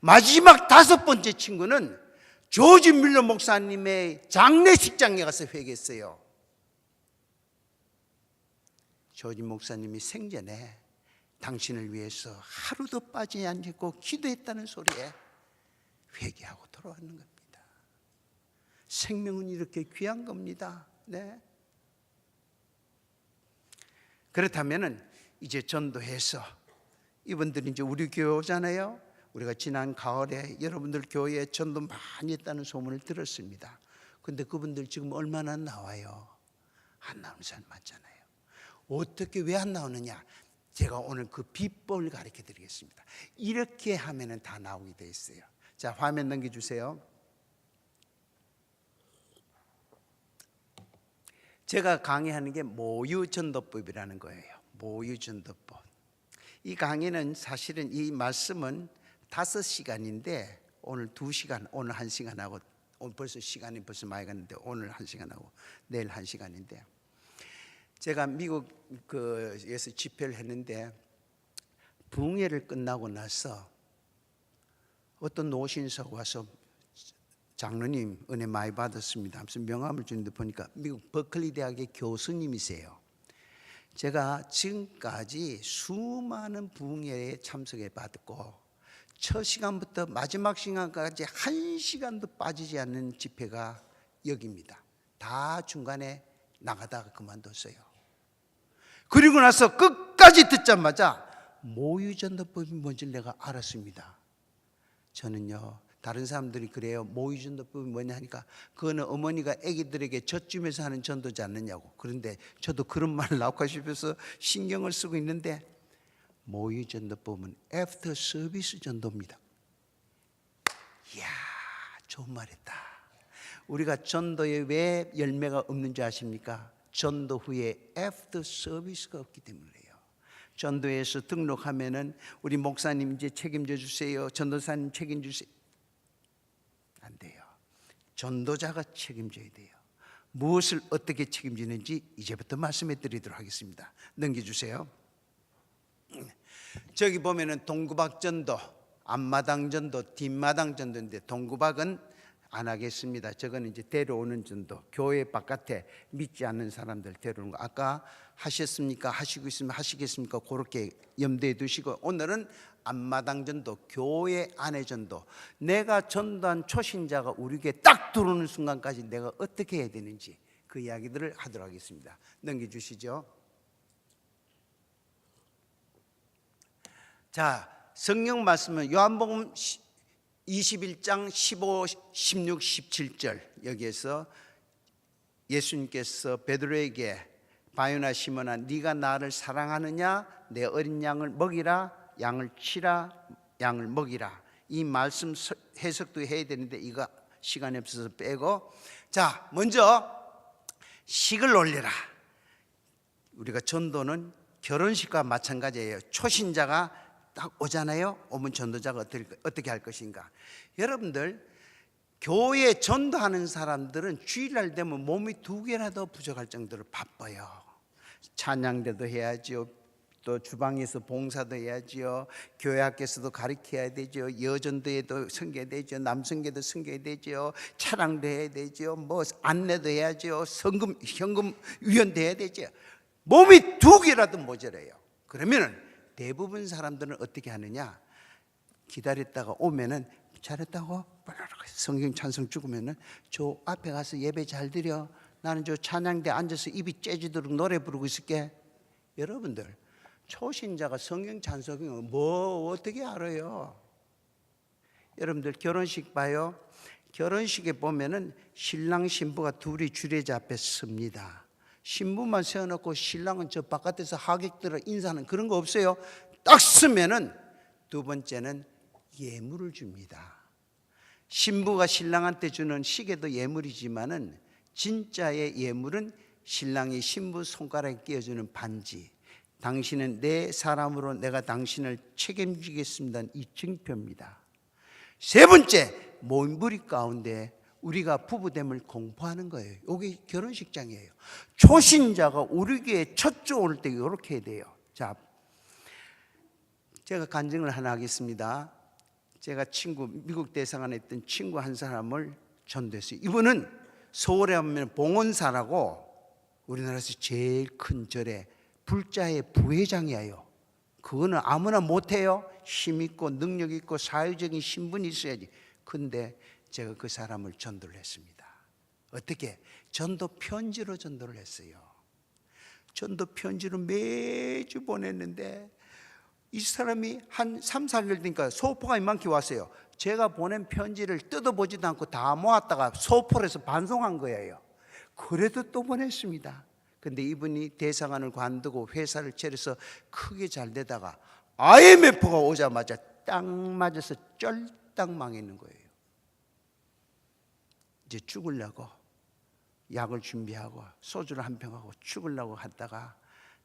[SPEAKER 1] 마지막 5번째 친구는 조지 뮬러 목사님의 장례식장에 가서 회개했어요. 조지 목사님이 생전에 당신을 위해서 하루도 빠지지 않고 기도했다는 소리에 회개하고 돌아왔는 겁니다. 생명은 이렇게 귀한 겁니다. 네. 그렇다면은 이제 전도해서 이분들이 이제 우리 교회 오잖아요. 우리가 지난 가을에 여러분들 교회에 전도 많이 했다는 소문을 들었습니다. 근데 그분들 지금 얼마나 나와요? 안 나오는 사람 많잖아요. 어떻게 왜 안 나오느냐? 제가 오늘 그 비법을 가르쳐 드리겠습니다. 이렇게 하면은 다 나오게 돼 있어요. 자, 화면 넘겨주세요. 제가 강의하는 게 모유전도법이라는 거예요. 모유전도법. 이 강의는 사실은 이 말씀은 5시간인데 오늘 2시간, 오늘 1시간하고, 오늘 벌써 시간이 벌써 많이 갔는데 오늘 1시간하고 내일 1시간인데, 제가 미국에서 집회를 했는데 부흥회를 끝나고 나서 어떤 노신사가 와서 장로님 은혜 많이 받았습니다 하면서 명함을 주는데 보니까 미국 버클리 대학의 교수님이세요. 제가 지금까지 수많은 부흥회에 참석해 받았고 첫 시간부터 마지막 시간까지 1시간도 빠지지 않는 집회가 여기입니다. 다 중간에 나가다가 그만뒀어요. 그리고 나서 끝까지 듣자마자 모유전도법이 뭔지 내가 알았습니다. 저는요, 다른 사람들이 그래요. 모유전도법이 뭐냐 하니까 그거는 어머니가 아기들에게 젖주면서 하는 전도지 않느냐고. 그런데 저도 그런 말을 나오고 싶어서 신경을 쓰고 있는데, 모유전도법은 애프터 서비스 전도입니다. 이야, 좋은 말했다. 우리가 전도에 왜 열매가 없는 줄 아십니까? 전도 후에 애프터 서비스가 없기 때문이에요. 전도에서 등록하면은 우리 목사님 이제 책임져 주세요, 전도사님 책임져 주세요, 안 돼요. 전도자가 책임져야 돼요. 무엇을 어떻게 책임지는지 이제부터 말씀해 드리도록 하겠습니다. 넘겨주세요. 저기 보면은 동구박 전도, 앞마당 전도, 뒷마당 전도인데 동구박은 안 하겠습니다. 저건 이제 데려오는 전도, 교회 바깥에 믿지 않는 사람들 데려오는 거. 아까 하셨습니까? 하시고 있으면 하시겠습니까? 그렇게 염두에 두시고, 오늘은 앞마당 전도, 교회 안의 전도. 내가 전도한 초신자가 우리 교회에 딱 들어오는 순간까지 내가 어떻게 해야 되는지 그 이야기들을 하도록 하겠습니다. 넘겨주시죠. 자, 성경 말씀은 요한복음 21장 15, 16, 17절. 여기에서 예수님께서 베드로에게 바요나 시몬아, 네가 나를 사랑하느냐? 내 어린 양을 먹이라, 양을 치라, 양을 먹이라. 이 말씀 해석도 해야 되는데 이거 시간이 없어서 빼고, 자, 먼저 식을 올려라. 우리가 전도는 결혼식과 마찬가지예요. 초신자가 딱 오잖아요. 오면 전도자가 어떻게 할 것인가. 여러분들 교회 전도하는 사람들은 주일날 되면 몸이 2개라도 부족할 정도로 바빠요. 찬양대도 해야지요. 또 주방에서 봉사도 해야지요. 교회 학교에서도 가르쳐야 되죠. 여전도에도 섬겨야 되죠. 남성계도 섬겨야 되죠. 차량도 해야 되죠. 뭐 안내도 해야죠. 현금 위원도 해야 되죠. 몸이 2개라도 모자라요. 그러면은 대부분 사람들은 어떻게 하느냐? 기다렸다가 오면은 잘했다고 성경 찬송 죽으면은 저 앞에 가서 예배 잘 드려. 나는 저 찬양대 앉아서 입이 째지도록 노래 부르고 있을게. 여러분들 초신자가 성경 찬송을 뭐 어떻게 알아요? 여러분들 결혼식 봐요. 결혼식에 보면은 신랑 신부가 둘이 주례자 앞에 섭니다. 신부만 세워놓고 신랑은 저 바깥에서 하객들을 인사하는 그런 거 없어요. 딱 서면은 두 번째는 예물을 줍니다. 신부가 신랑한테 주는 시계도 예물이지만은 진짜의 예물은 신랑이 신부 손가락에 끼워주는 반지. 당신은 내 사람으로 내가 당신을 책임지겠습니다. 이 증표입니다. 세 번째, 모임부리 가운데 우리가 부부됨을 공포하는 거예요. 여기 결혼식장이에요. 초신자가 우리 교회 첫 주 올 때 이렇게 해야 돼요. 자, 제가 간증을 하나 하겠습니다. 제가 미국 대사관에 있던 친구 한 사람을 전도했어요. 이분은 서울에 하면 봉헌사라고 우리나라에서 제일 큰 절에 불자의 부회장이에요. 그거는 아무나 못해요. 힘 있고 능력 있고 사회적인 신분이 있어야지. 근데 제가 그 사람을 전도를 했습니다. 어떻게? 전도 편지로 전도를 했어요. 전도 편지로 매주 보냈는데 이 사람이 한 3, 4개월 되니까 소포가 이만큼 왔어요. 제가 보낸 편지를 뜯어보지도 않고 다 모았다가 소포를 해서 반송한 거예요. 그래도 또 보냈습니다. 근데 이분이 대사관을 관두고 회사를 차려서 크게 잘 되다가 IMF가 오자마자 딱 맞아서 쫄딱 망했는 거예요. 이제 죽으려고 약을 준비하고 소주를 한 병 하고 죽으려고 하다가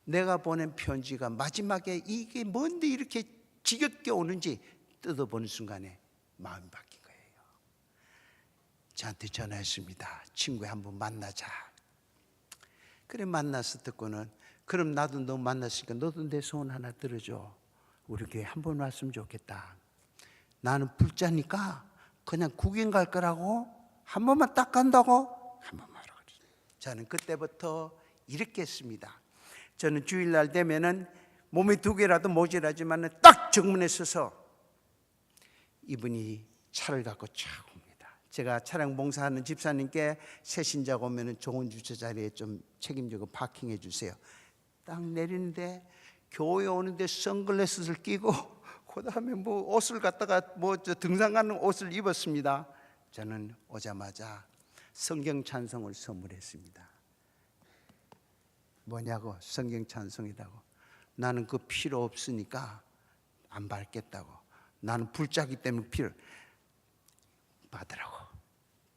[SPEAKER 1] 내가 보낸 편지가 마지막에 이게 뭔데 이렇게 지겹게 오는지 뜯어보는 순간에 마음이 바뀐 거예요. 저한테 전화했습니다. 친구야 한번 만나자. 그래 만나서 듣고는 그럼 나도 너 만났으니까 너도 내 소원 하나 들어줘. 우리 교회 한 번 왔으면 좋겠다. 나는 불자니까 그냥 구경 갈 거라고 한 번만 딱 간다고 한 번만 하라고. 저는 그때부터 이렇게 했습니다. 저는 주일날 되면은 몸이 2개라도 모자라지만 딱 정문에 서서 이분이 차를 갖고 쫙 옵니다. 제가 차량 봉사하는 집사님께 새신자가 오면은 좋은 주차 자리에 좀 책임지고 파킹해 주세요. 딱 내리는데 교회 오는데 선글라스를 끼고 그다음에 뭐 옷을 갖다가 뭐 등산 가는 옷을 입었습니다. 저는 오자마자 성경 찬송을 선물했습니다. 뭐냐고? 성경 찬송이라고. 나는 그 필요 없으니까 안 받겠다고. 나는 불자기 때문에 필요 받으라고.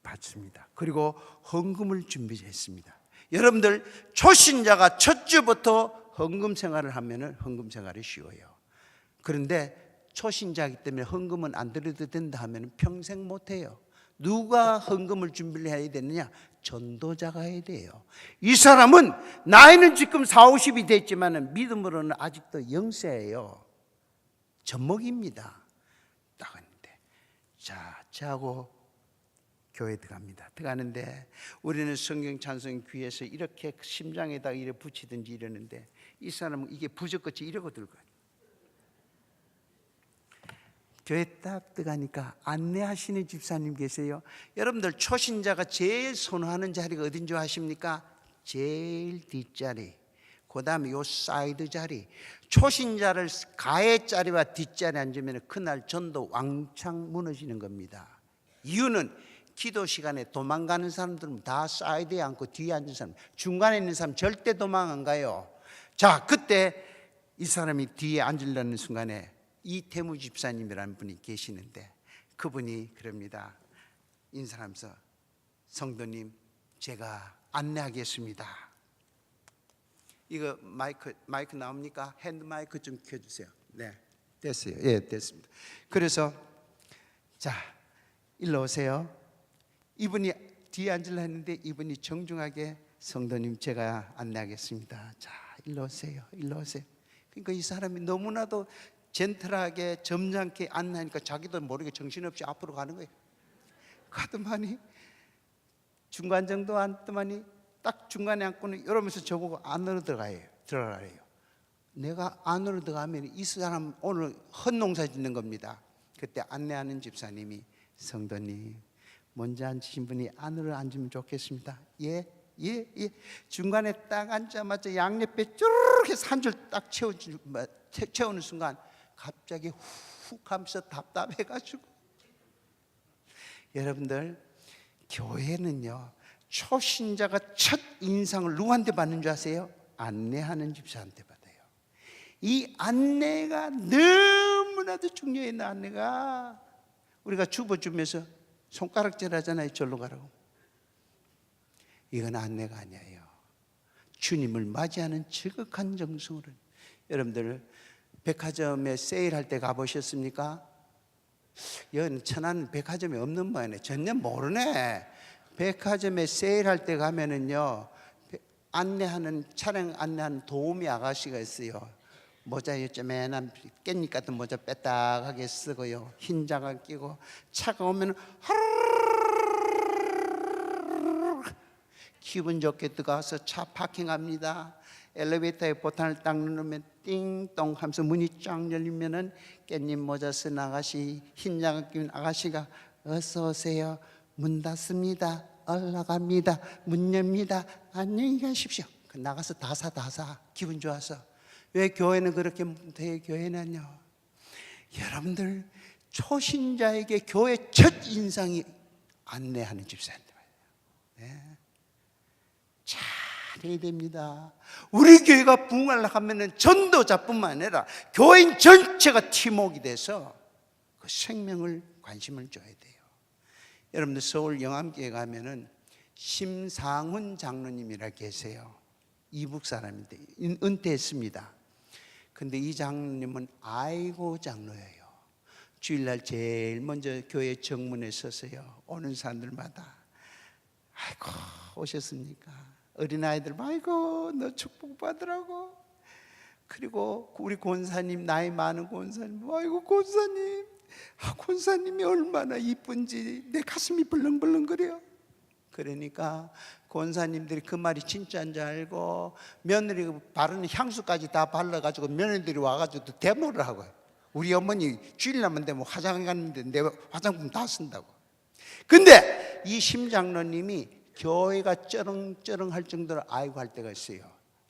[SPEAKER 1] 받습니다. 그리고 헌금을 준비했습니다. 여러분들 초신자가 첫 주부터 헌금 생활을 하면은 헌금 생활이 쉬워요. 그런데 초신자이기 때문에 헌금은 안 드려도 된다 하면 평생 못 해요. 누가 헌금을 준비를 해야 되느냐? 전도자가 해야 돼요. 이 사람은 나이는 지금 40, 50이 됐지만 믿음으로는 아직도 영세예요. 젖먹입니다. 딱 하는데 자, 저하고 교회 들어갑니다. 들어가는데 우리는 성경 찬송 귀에서 이렇게 심장에다 이래 붙이든지 이러는데 이 사람은 이게 부적같이 이러고 들어가요. 교회 딱 들어가니까 안내하시는 집사님 계세요. 여러분들 초신자가 제일 선호하는 자리가 어딘 줄 아십니까? 제일 뒷자리, 그 다음에 요 사이드 자리. 초신자를 가해 자리와 뒷자리에 앉으면 그날 전도 왕창 무너지는 겁니다. 이유는 기도 시간에 도망가는 사람들은 다 사이드에 앉고 뒤에 앉은 사람, 중간에 있는 사람 절대 도망 안 가요. 자, 그때 이 사람이 뒤에 앉으려는 순간에 이태무 집사님이라는 분이 계시는데 그분이 그럽니다. 인사하면서 성도님 제가 안내하겠습니다. 이거 마이크 나옵니까? 핸드 마이크 좀 켜주세요. 네, 됐어요. 예, 됐습니다. 그래서 자, 일로 오세요. 이분이 뒤에 앉으려 했는데 이분이 정중하게 성도님 제가 안내하겠습니다. 자, 일로 오세요. 일로 오세요. 그러니까 이 사람이 너무나도 젠틀하게 점잖게 안내하니까 자기도 모르게 정신없이 앞으로 가는 거예요. 가더만이 중간 정도 앉더만이 딱 중간에 앉고는 이러면서 저보고 안으로 들어가래요. 내가 안으로 들어가면 이 사람 오늘 헛농사 짓는 겁니다. 그때 안내하는 집사님이 성도님 먼저 앉으신 분이 안으로 앉으면 좋겠습니다. 예. 중간에 딱 앉자마자 양옆에 쭈르륵 해서 한 줄 딱 채우는 순간 갑자기 훅 하면서 답답해가지고. 여러분들, 교회는요 초신자가 첫 인상을 누구한테 받는 줄 아세요? 안내하는 집사한테 받아요. 이 안내가 너무나도 중요해요. 안내가 우리가 주보주면서 손가락질 하잖아요. 절로 가라고. 이건 안내가 아니에요. 주님을 맞이하는 지극한 정성으로. 여러분들 백화점에 세일할 때 가보셨습니까? 여기는 천안 백화점이 없는 모양이네. 전혀 모르네. 백화점에 세일할 때 가면은요 안내하는 차량 안내하는 도우미 아가씨가 있어요. 모자 요즘에는 깻잎 같은 모자 빼딱하게 쓰고요, 흰 장갑 끼고 차가 오면 기분 좋게 들어가서 차 파킹합니다. 엘리베이터에 보탄을 딱 누르면 띵동 하면서 문이 쫙 열리면은 깻잎 모자 쓴 아가씨, 흰 장갑 끼는 아가씨가 어서 오세요. 문 닫습니다. 올라갑니다. 문 엽니다. 안녕히 가십시오. 나가서 다 사. 기분 좋아서. 왜 교회는 그렇게 못해요? 교회는요, 여러분들 초신자에게 교회 첫 인상이 안내하는 집사님들. 네. 잘해야 됩니다. 우리 교회가 부흥하려고 하면은 전도자뿐만 아니라 교인 전체가 팀워크가 돼서 그 생명을 관심을 줘야 돼요. 여러분들 서울 영암교회 가면은 심상훈 장로님이라 계세요. 이북 사람인데 은퇴했습니다. 근데 이 장로님은 아이고 장로예요. 주일날 제일 먼저 교회 정문에 서서요 오는 사람들마다 아이고 오셨습니까? 어린아이들 아이고 너 축복받으라고. 그리고 우리 권사님, 나이 많은 권사님, 아이고 권사님, 권사님이 얼마나 이쁜지 내 가슴이 벌렁벌렁거려. 그러니까 권사님들이 그 말이 진짜인 줄 알고 며느리 바르는 향수까지 다 발라가지고 며느리들이 와가지고 데모를 하고요. 우리 어머니 주일날만 되면 화장해 갔는데 내 화장품 다 쓴다고. 근데 이 심장로님이 교회가 쩌렁쩌렁 할 정도로 아이고 할 때가 있어요.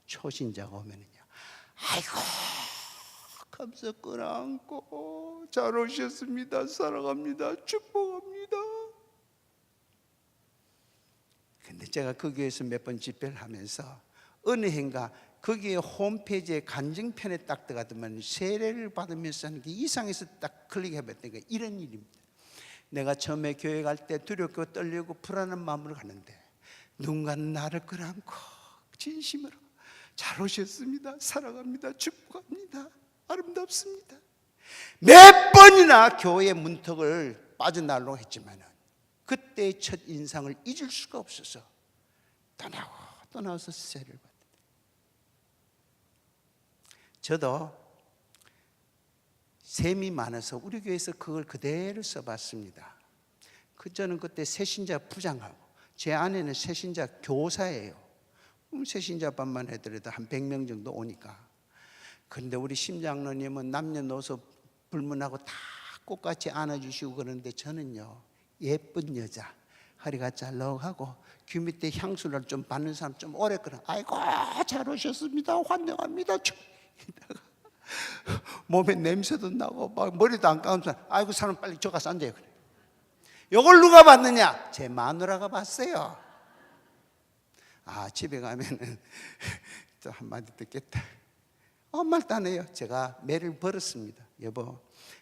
[SPEAKER 1] 초신자가 오면은요 아이고 감사 끌어안고 잘 오셨습니다. 사랑합니다. 축복합니다. 근데 제가 그 교회에서 몇 번 집회를 하면서 어느 해인가 그 교회 홈페이지에 간증편에 딱 들어가더만 세례를 받으면서 하는 게 이상해서 딱 클릭해봤더니 이런 일입니다. 내가 처음에 교회 갈 때 두렵고 떨리고 불안한 마음으로 가는데 누군가는 나를 끌어안고 진심으로 잘 오셨습니다. 사랑합니다. 축복합니다. 아름답습니다. 몇 번이나 교회 문턱을 빠져나오려고 했지만 그때의 첫 인상을 잊을 수가 없어서 또 나와서 세례를 받았다. 저도 셈이 많아서 우리 교회에서 그걸 그대로 써봤습니다. 저는 그때 새신자 부장하고 제 아내는 새신자 교사예요. 새신자반만 해더라도 한 100명 정도 오니까. 그런데 우리 심장로님은 남녀노소 불문하고 다 꽃같이 안아주시고 그러는데 저는요 예쁜 여자 허리가 잘록하고 귀 밑에 향수를 좀 받는 사람 좀 오래 끌어. 아이고 잘 오셨습니다. 환영합니다. 이다가 몸에 냄새도 나고 막 머리도 안 감은 사람 아이고 사람 빨리 저 가서 앉아요. 그래. 이걸 누가 봤느냐? 제 마누라가 봤어요. 아 집에 가면은 또 한마디 듣겠다. 말도 안 해요. 제가 매를 벌었습니다. 여보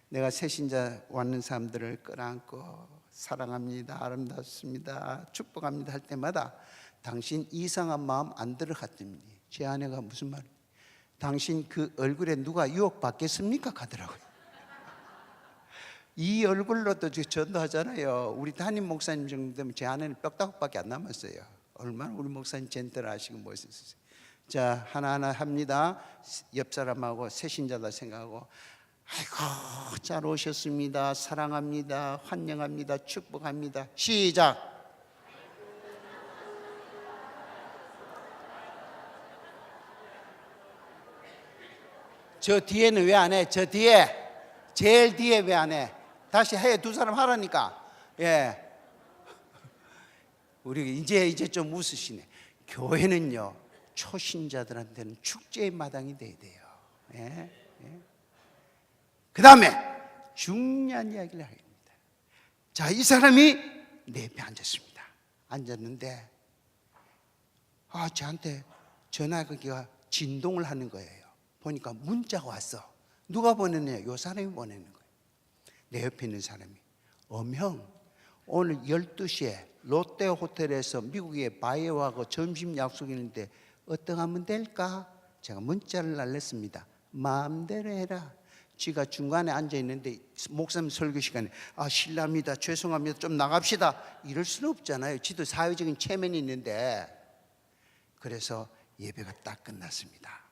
[SPEAKER 1] 내가 새신자 왔는 사람들을 끌어안고 사랑합니다. 아름답습니다. 축복합니다 할 때마다 당신 이상한 마음 안 들어갔답니다. 제 아내가 무슨 말? 당신 그 얼굴에 누가 유혹받겠습니까? 하더라고요. 이 얼굴로도 전도하잖아요. 우리 담임 목사님 정도 되면 제 아내는 뼈다귀밖에 안 남았어요. 얼마나 우리 목사님 젠틀하시고 멋있으세요. 자, 하나하나 합니다. 옆 사람하고 새신자다 생각하고, 아이고 잘 오셨습니다. 사랑합니다. 환영합니다. 축복합니다. 시작. 저 뒤에는 왜 안 해? 저 뒤에, 제일 뒤에 왜 안 해? 다시 해. 두 사람 하라니까. 예. 우리 이제 좀 웃으시네. 교회는요, 초신자들한테는 축제의 마당이 돼야 돼요. 예. 예. 그 다음에 중요한 이야기를 합니다. 자, 이 사람이 내 옆에 앉았습니다. 앉았는데, 저한테 전화기가 진동을 하는 거예요. 보니까 문자가 왔어. 누가 보냈냐? 요 사람이 보내는 거예요. 내 옆에 있는 사람이, 엄형, 오늘 12시에 롯데 호텔에서 미국의 바이오하고 점심 약속이 있는데 어떻게 하면 될까? 제가 문자를 날렸습니다. 마음대로 해라. 지가 중간에 앉아 있는데 목사님 설교 시간에 실례합니다, 죄송합니다, 좀 나갑시다, 이럴 수는 없잖아요. 지도 사회적인 체면이 있는데. 그래서 예배가 딱 끝났습니다.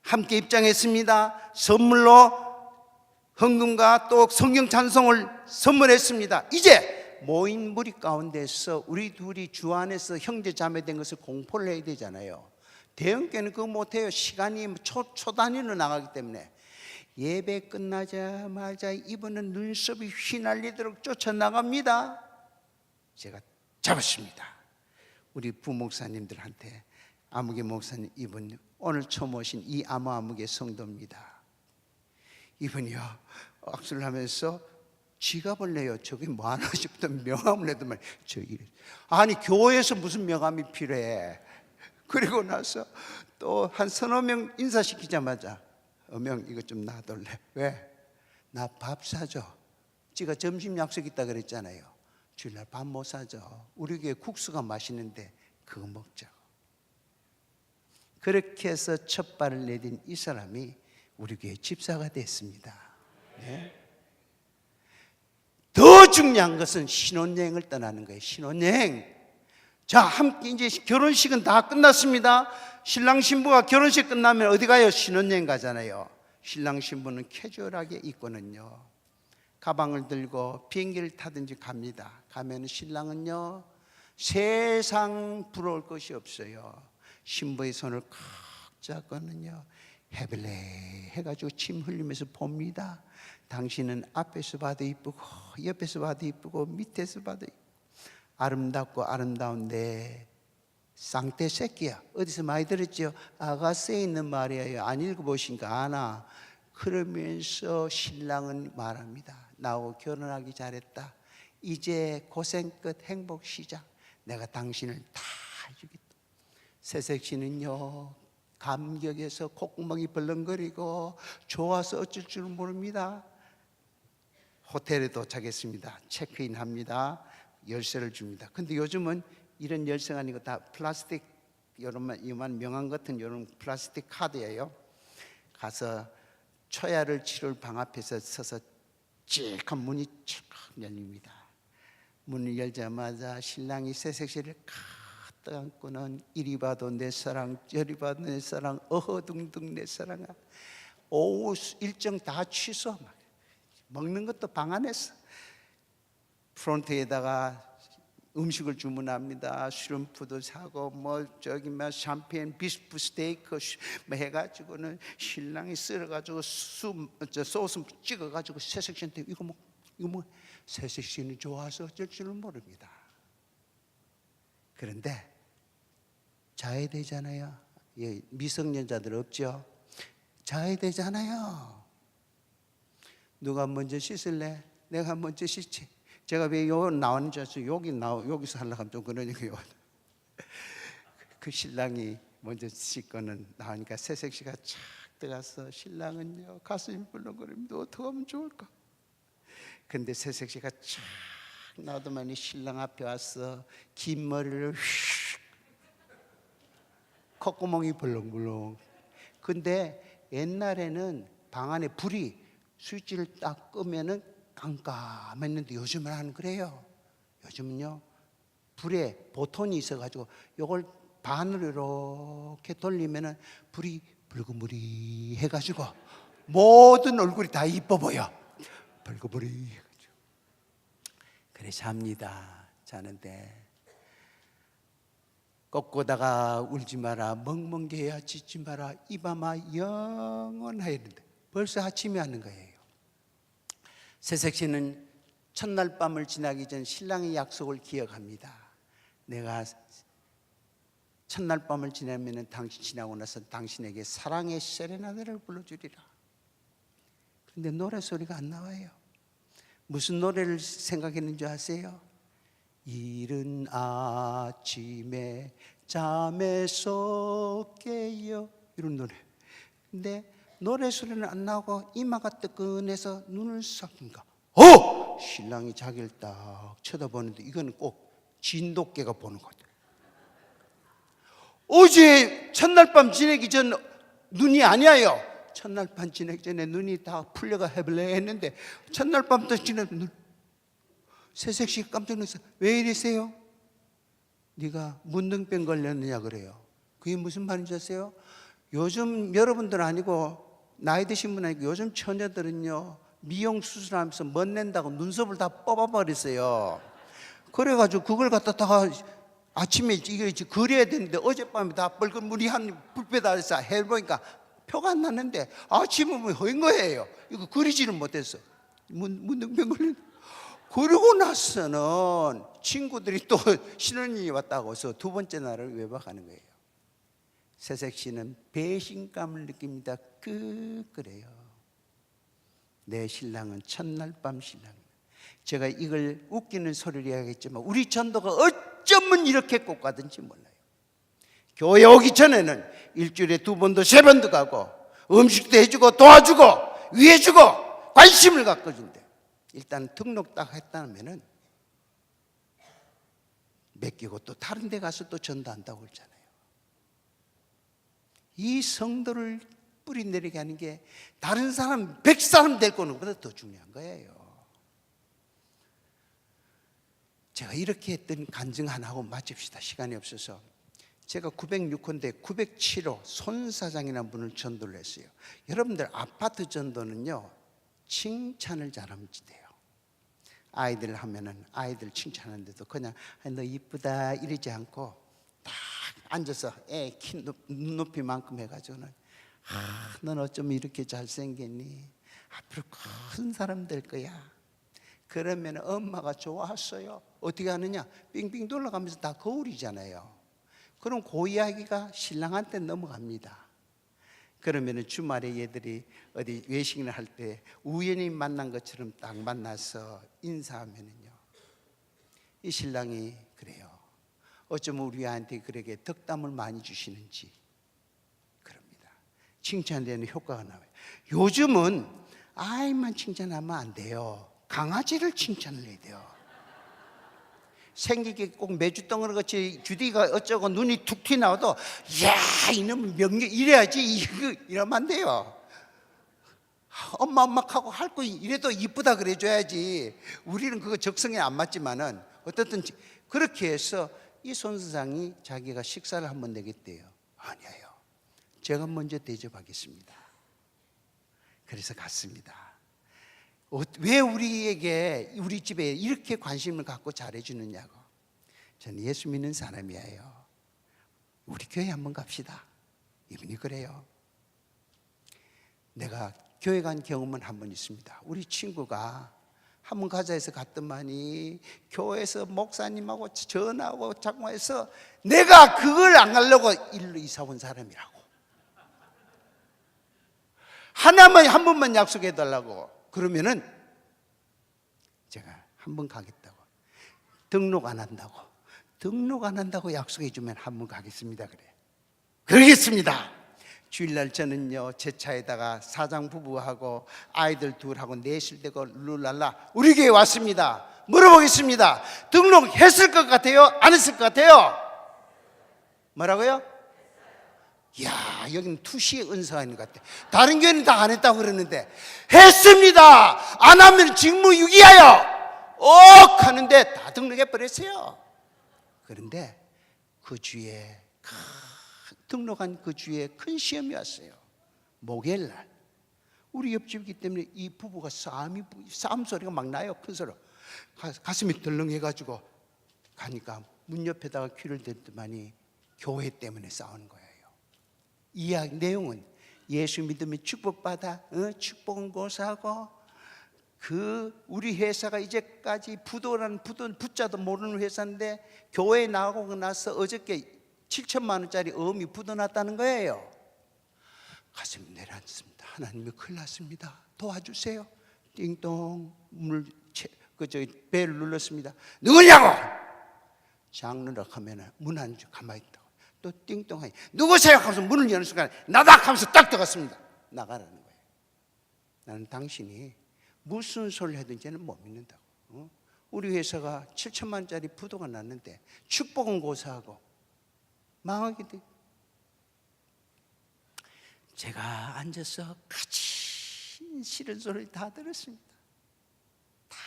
[SPEAKER 1] 함께 입장했습니다. 선물로 헌금과 또 성경 찬송을 선물했습니다. 이제 모인 무리 가운데서 우리 둘이 주 안에서 형제 자매 된 것을 공포를 해야 되잖아요. 대형교회는 그거 못해요. 시간이 초 단위로 나가기 때문에. 예배 끝나자마자 이분은 눈썹이 휘날리도록 쫓아나갑니다. 제가 잡았습니다. 우리 부목사님들한테, 아무개 목사님, 이분 오늘 처음 오신 이 아무개 성도입니다. 이분이요, 악수를 하면서 지갑을 내요. 저게 뭐하나 싶던 명함을 내더만, 아니 교회에서 무슨 명함이 필요해. 그리고 나서 또 한 서너 명 인사시키자마자, 어명 이거 좀 놔둘래? 왜? 나 밥 사줘. 지가 점심 약속 있다 그랬잖아요. 주일날 밥 못 사줘. 우리 교회 국수가 맛있는데 그거 먹자고. 그렇게 해서 첫 발을 내딘 이 사람이 우리 교회 집사가 됐습니다. 네? 더 중요한 것은 신혼여행을 떠나는 거예요. 신혼여행. 자, 함께 이제 결혼식은 다 끝났습니다. 신랑 신부가 결혼식 끝나면 어디 가요? 신혼여행 가잖아요. 신랑 신부는 캐주얼하게 입고는요, 가방을 들고 비행기를 타든지 갑니다. 가면 신랑은요, 세상 부러울 것이 없어요. 신부의 손을 칵 잡고는요, 헤벨레 해가지고 침 흘리면서 봅니다. 당신은 앞에서 봐도 이쁘고 옆에서 봐도 이쁘고 밑에서 봐도 이쁘고 아름답고 아름다운데 쌍떼 새끼야. 어디서 많이 들었죠? 아가씨에 있는 말이에요. 안 읽어보신가 아나. 그러면서 신랑은 말합니다. 나하고 결혼하기 잘했다. 이제 고생 끝 행복 시작. 내가 당신을 다 해주겠다. 새색시는요, 감격에서 콧구멍이 벌렁거리고 좋아서 어쩔 줄 모릅니다. 호텔에 도착했습니다. 체크인 합니다. 열쇠를 줍니다. 근데 요즘은 이런 열쇠가 아니고 다 플라스틱, 이만 명함 같은 이런 플라스틱 카드예요. 가서 초야를 치룰 방 앞에서 서서 찌익한 문이 칙 열립니다. 문을 열자마자 신랑이 새색시를 가득 안고는 이리 봐도 내 사랑 저리 봐도 내 사랑 어허둥둥 내 사랑아. 오후 일정 다 취소. 먹는 것도 방 안에서 프론트에다가 음식을 주문합니다. 슈림프도 사고 샴페인 비스프 스테이크 해가지고는 신랑이 썰어가지고 소스 찍어가지고 새색시한테 이거 새색시는 좋아서 어쩔 줄은 모릅니다. 그런데 자야 되잖아요. 예, 미성년자들 없죠? 자야 되잖아요. 누가 먼저 씻을래? 내가 먼저 씻지. 제가 왜 나오는 줄 알았어요. 여기서 하려고 하면 좀 그러니까요. 그 신랑이 먼저 씻고는 나오니까 새색시가 착 들어가서 신랑은요, 가슴이 벌렁거립니다. 어떻게 하면 좋을까? 근데 새색시가 착 나오더만이 신랑 앞에 와서 긴 머리를 휙 콧구멍이 벌렁벌렁. 근데 옛날에는 방 안에 불이 스위치를 딱 끄면은 깜깜했는데 요즘은 안 그래요. 요즘은요 불에 보톤이 있어가지고 요걸 반으로 이렇게 돌리면은 불이 붉은불이 해가지고 모든 얼굴이 다 이뻐 보여. 붉은불이 해가지고. 그래 잡니다. 자는데 꺾고다가 울지 마라, 멍멍개야 짖지 마라, 이 밤아 영원하였는데 벌써 아침이 하는 거예요. 새색 씨는 첫날 밤을 지나기 전 신랑의 약속을 기억합니다. 내가 첫날 밤을 지나면 당신 지나고 나서 당신에게 사랑의 세레나데를 불러주리라. 그런데 노래소리가 안 나와요. 무슨 노래를 생각했는지 아세요? 이른 아침에 잠에서 깨요, 이런 노래. 근데 노래소리는 안 나오고 이마가 뜨끈해서 눈을 싹인가. 신랑이 자기를 딱 쳐다보는데 이거는 꼭 진돗개가 보는 거다. 어제 첫날 밤 지내기 전 눈이 아니에요. 첫날 밤 지내기 전에 눈이 다 풀려가 해볼래 했는데 첫날 밤도 지내 눈. 새색시 깜짝 놀라서 왜 이러세요? 네가 문둥병 걸렸느냐 그래요. 그게 무슨 말인지 아세요? 요즘 여러분들 아니고 나이 드신 분 아니고 요즘 처녀들은요 미용 수술하면서 멋낸다고 눈썹을 다 뽑아버렸어요. 그래가지고 그걸 갖다가 아침에 이거 그려야 되는데 어젯밤에 다 빨간 물이 한 불빛 아래서 해보니까 표가 안 났는데 아침은 허인 거예요. 이거 그리지는 못했어. 문둥병 걸린. 그러고 나서는 친구들이 또 신혼이 왔다고 해서 두 번째 날을 외박하는 거예요. 새색 씨는 배신감을 느낍니다. 그래요. 내 신랑은 첫날 밤 신랑입니다. 제가 이걸 웃기는 소리를 해야겠지만 우리 전도가 어쩌면 이렇게 꼭 가든지 몰라요. 교회 오기 전에는 일주일에 2번도 3번도 가고 음식도 해주고 도와주고 위해주고 관심을 갖고 준대. 일단 등록 딱 했다면은 맡기고 또 다른 데 가서 또 전도한다고 그러잖아요. 이 성도를 뿌리내리게 하는 게 다른 사람 100사람 될 거는 것보다 더 중요한 거예요. 제가 이렇게 했던 간증 하나 하고 마칩시다. 시간이 없어서. 제가 906호인데 907호 손 사장이라는 분을 전도를 했어요. 여러분들 아파트 전도는요 칭찬을 잘하면 돼요. 아이들 하면은 아이들 칭찬하는데도 그냥 너 이쁘다 이러지 않고 딱 앉아서 애 키 눈높이만큼 해가지고는 넌 어쩜 이렇게 잘생겼니? 앞으로 큰 사람 될 거야. 그러면 엄마가 좋았어요. 어떻게 하느냐? 빙빙 돌아가면서 다 거울이잖아요. 그럼 그 이야기가 신랑한테 넘어갑니다. 그러면 주말에 얘들이 어디 외식을 할 때 우연히 만난 것처럼 딱 만나서 인사하면은요 이 신랑이 그래요. 어쩌면 우리 아이한테 그렇게 덕담을 많이 주시는지 그럽니다. 칭찬되는 효과가 나와요. 요즘은 아이만 칭찬하면 안 돼요. 강아지를 칭찬을 해야 돼요. 생기게 꼭 메주덩어리 같이 주디가 어쩌고 눈이 툭 튀나와도 야 이놈 명령 이래야지 이러면 안 돼요. 엄마 하고 할 거 이래도 이쁘다 그래줘야지. 우리는 그거 적성에 안 맞지만은 어떻든 그렇게 해서 이 손수장이 자기가 식사를 한번 내겠대요. 아니에요. 제가 먼저 대접하겠습니다. 그래서 갔습니다. 왜 우리에게 우리 집에 이렇게 관심을 갖고 잘해주느냐고. 저는 예수 믿는 사람이에요. 우리 교회 한번 갑시다. 이분이 그래요. 내가 교회 간 경험은 한 번 있습니다. 우리 친구가 한번 가자 해서 갔더만이 교회에서 목사님하고 전화하고 장모해서 내가 그걸 안 가려고 일로 이사 온 사람이라고. 하나만 한 번만 약속해 달라고. 그러면은 제가 한 번 가겠다고. 등록 안 한다고 약속해 주면 한 번 가겠습니다. 그래. 그러겠습니다. 주일날 저는요 제 차에다가 사장 부부하고 아이들 둘하고 내실되고 룰랄라 우리 교회 왔습니다. 물어보겠습니다. 등록했을 것 같아요? 안 했을 것 같아요? 뭐라고요? 이야, 여기는 투시의 은사가 있는 것 같아. 다른 교회는 다 안 했다고 그러는데 했습니다. 안 하면 직무유기하여 하는데 다 등록해 버렸어요. 그런데 그 주에 등록한 그 주에 큰 시험이 왔어요. 목요일날 우리 옆집이기 때문에 이 부부가 싸움 소리가 막 나요. 큰 소리로. 가슴이 덜렁해가지고 가니까 문 옆에다가 귀를 대더만이 교회 때문에 싸우는 거예요. 이야기 내용은 예수 믿으면 축복받아, 축복은 고사하고, 우리 회사가 이제까지 부도라는 부자도 모르는 회사인데 교회에 나가고 나서 어저께 7천만 원짜리 어음이 부도났다는 거예요. 가슴이 내려앉습니다. 하나님이 큰일 났습니다. 도와주세요. 띵동 벨을 눌렀습니다. 누구냐고? 장로라 하면 문 안 가만히 있다고. 또 띵동하니 누구세요? 하면서 문을 여는 순간 나다 하면서 딱 들어갔습니다. 나가라는 거예요. 나는 당신이 무슨 소리를 하든지는 못 믿는다고. 우리 회사가 7천만 원짜리 부도가 났는데 축복은 고사하고 망하게 돼. 제가 앉아서 거친 싫은 소리를 다 들었습니다. 다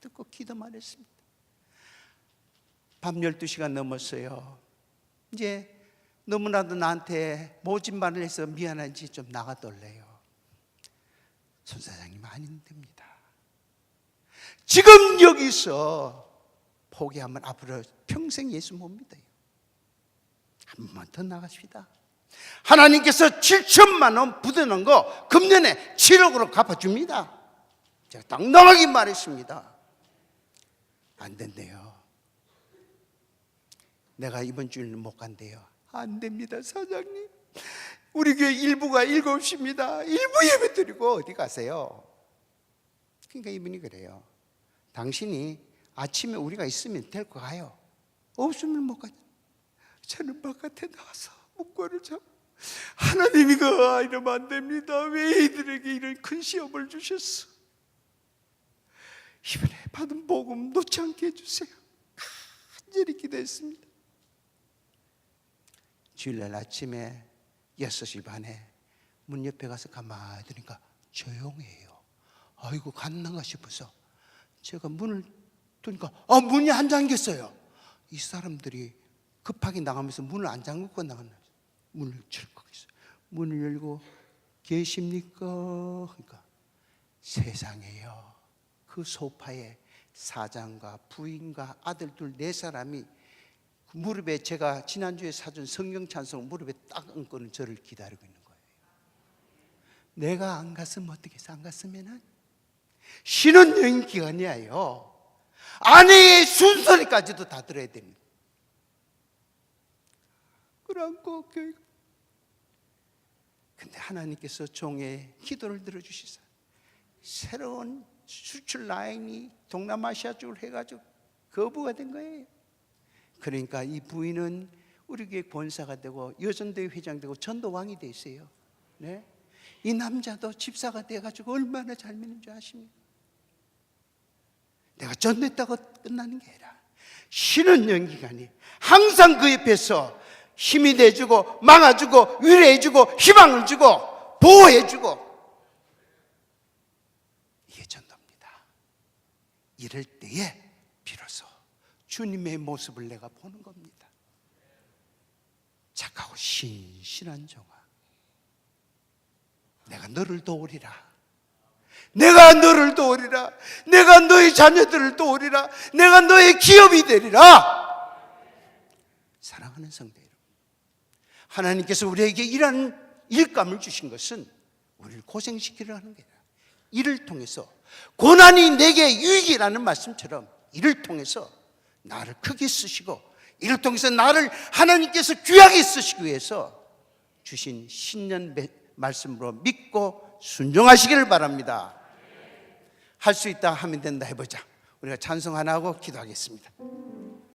[SPEAKER 1] 듣고 기도만 했습니다. 밤 12시가 넘었어요. 이제 너무나도 나한테 모진 말을 해서 미안한지 좀 나가떨래요. 손 사장님 안 됩니다. 지금 여기서 포기하면 앞으로 평생 예수 못 믿어요. 한 번만 더 나가십시다. 하나님께서 7천만 원 부도난 거 금년에 7억으로 갚아줍니다. 제가 당당하게 말했습니다. 안 된대요. 내가 이번 주일은 못 간대요. 안 됩니다, 사장님. 우리 교회 일부가 7시입니다. 일부 예배 드리고 어디 가세요? 그러니까 이분이 그래요. 당신이 아침에 우리가 있으면 데리고 가요. 없으면 못 가죠. 저는 바깥에 나가서 목걸이를 잡고 하나님이 이러면 안 됩니다. 왜 이들에게 이런 큰 시험을 주셨어? 이번에 받은 복음 놓지 않게 해주세요. 간절히 기도했습니다. 주일날 아침에 6시 반에 문 옆에 가서 가만히 들으니까 조용해요. 아이고 갔는가 싶어서 제가 문을 두니까 문이 안 잠겼어요. 이 사람들이 급하게 나가면서 문을 안 잠그고 나갔나. 문을 철컥 했어요. 문을 열고 계십니까? 그러니까 세상에요. 그 소파에 사장과 부인과 아들 둘 4사람이 무릎에 제가 지난주에 사준 성경 찬송 무릎에 딱 얹고는 저를 기다리고 있는 거예요. 내가 안 갔으면 어떻게 해서 안 갔으면은 신혼여행 기간이에요. 아내의 순서리까지도 다 들어야 됩니다. 그러고 교회가 근데 하나님께서 종의 기도를 들어주시사 새로운 수출 라인이 동남아시아 쪽으로 해가지고 거부가 된 거예요. 그러니까 이 부인은 우리 교회 권사가 되고 여전대회 회장 되고 전도왕이 돼 있어요. 네? 이 남자도 집사가 돼가지고 얼마나 잘 믿는 줄 아십니까? 내가 전도했다고 끝나는 게 아니라 신혼여행 기간이 항상 그 옆에서 힘이 돼주고 막아주고 위로해주고 희망을 주고 보호해주고 이게 전도입니다. 이럴 때에 비로소 주님의 모습을 내가 보는 겁니다. 착하고 신실한 종아, 내가 너를 도우리라. 내가 너를 도우리라. 내가 너의 자녀들을 도우리라. 내가 너의 기업이 되리라. 사랑하는 성도 여러분, 하나님께서 우리에게 이러한 일감을 주신 것은 우리를 고생시키려 하는 게 아니라 이를 통해서 고난이 내게 유익이라는 말씀처럼 이를 통해서 나를 크게 쓰시고 이를 통해서 나를 하나님께서 귀하게 쓰시기 위해서 주신 신년 말씀으로 믿고 순종하시기를 바랍니다. 할 수 있다 하면 된다 해보자. 우리가 찬송 하나 하고 기도하겠습니다.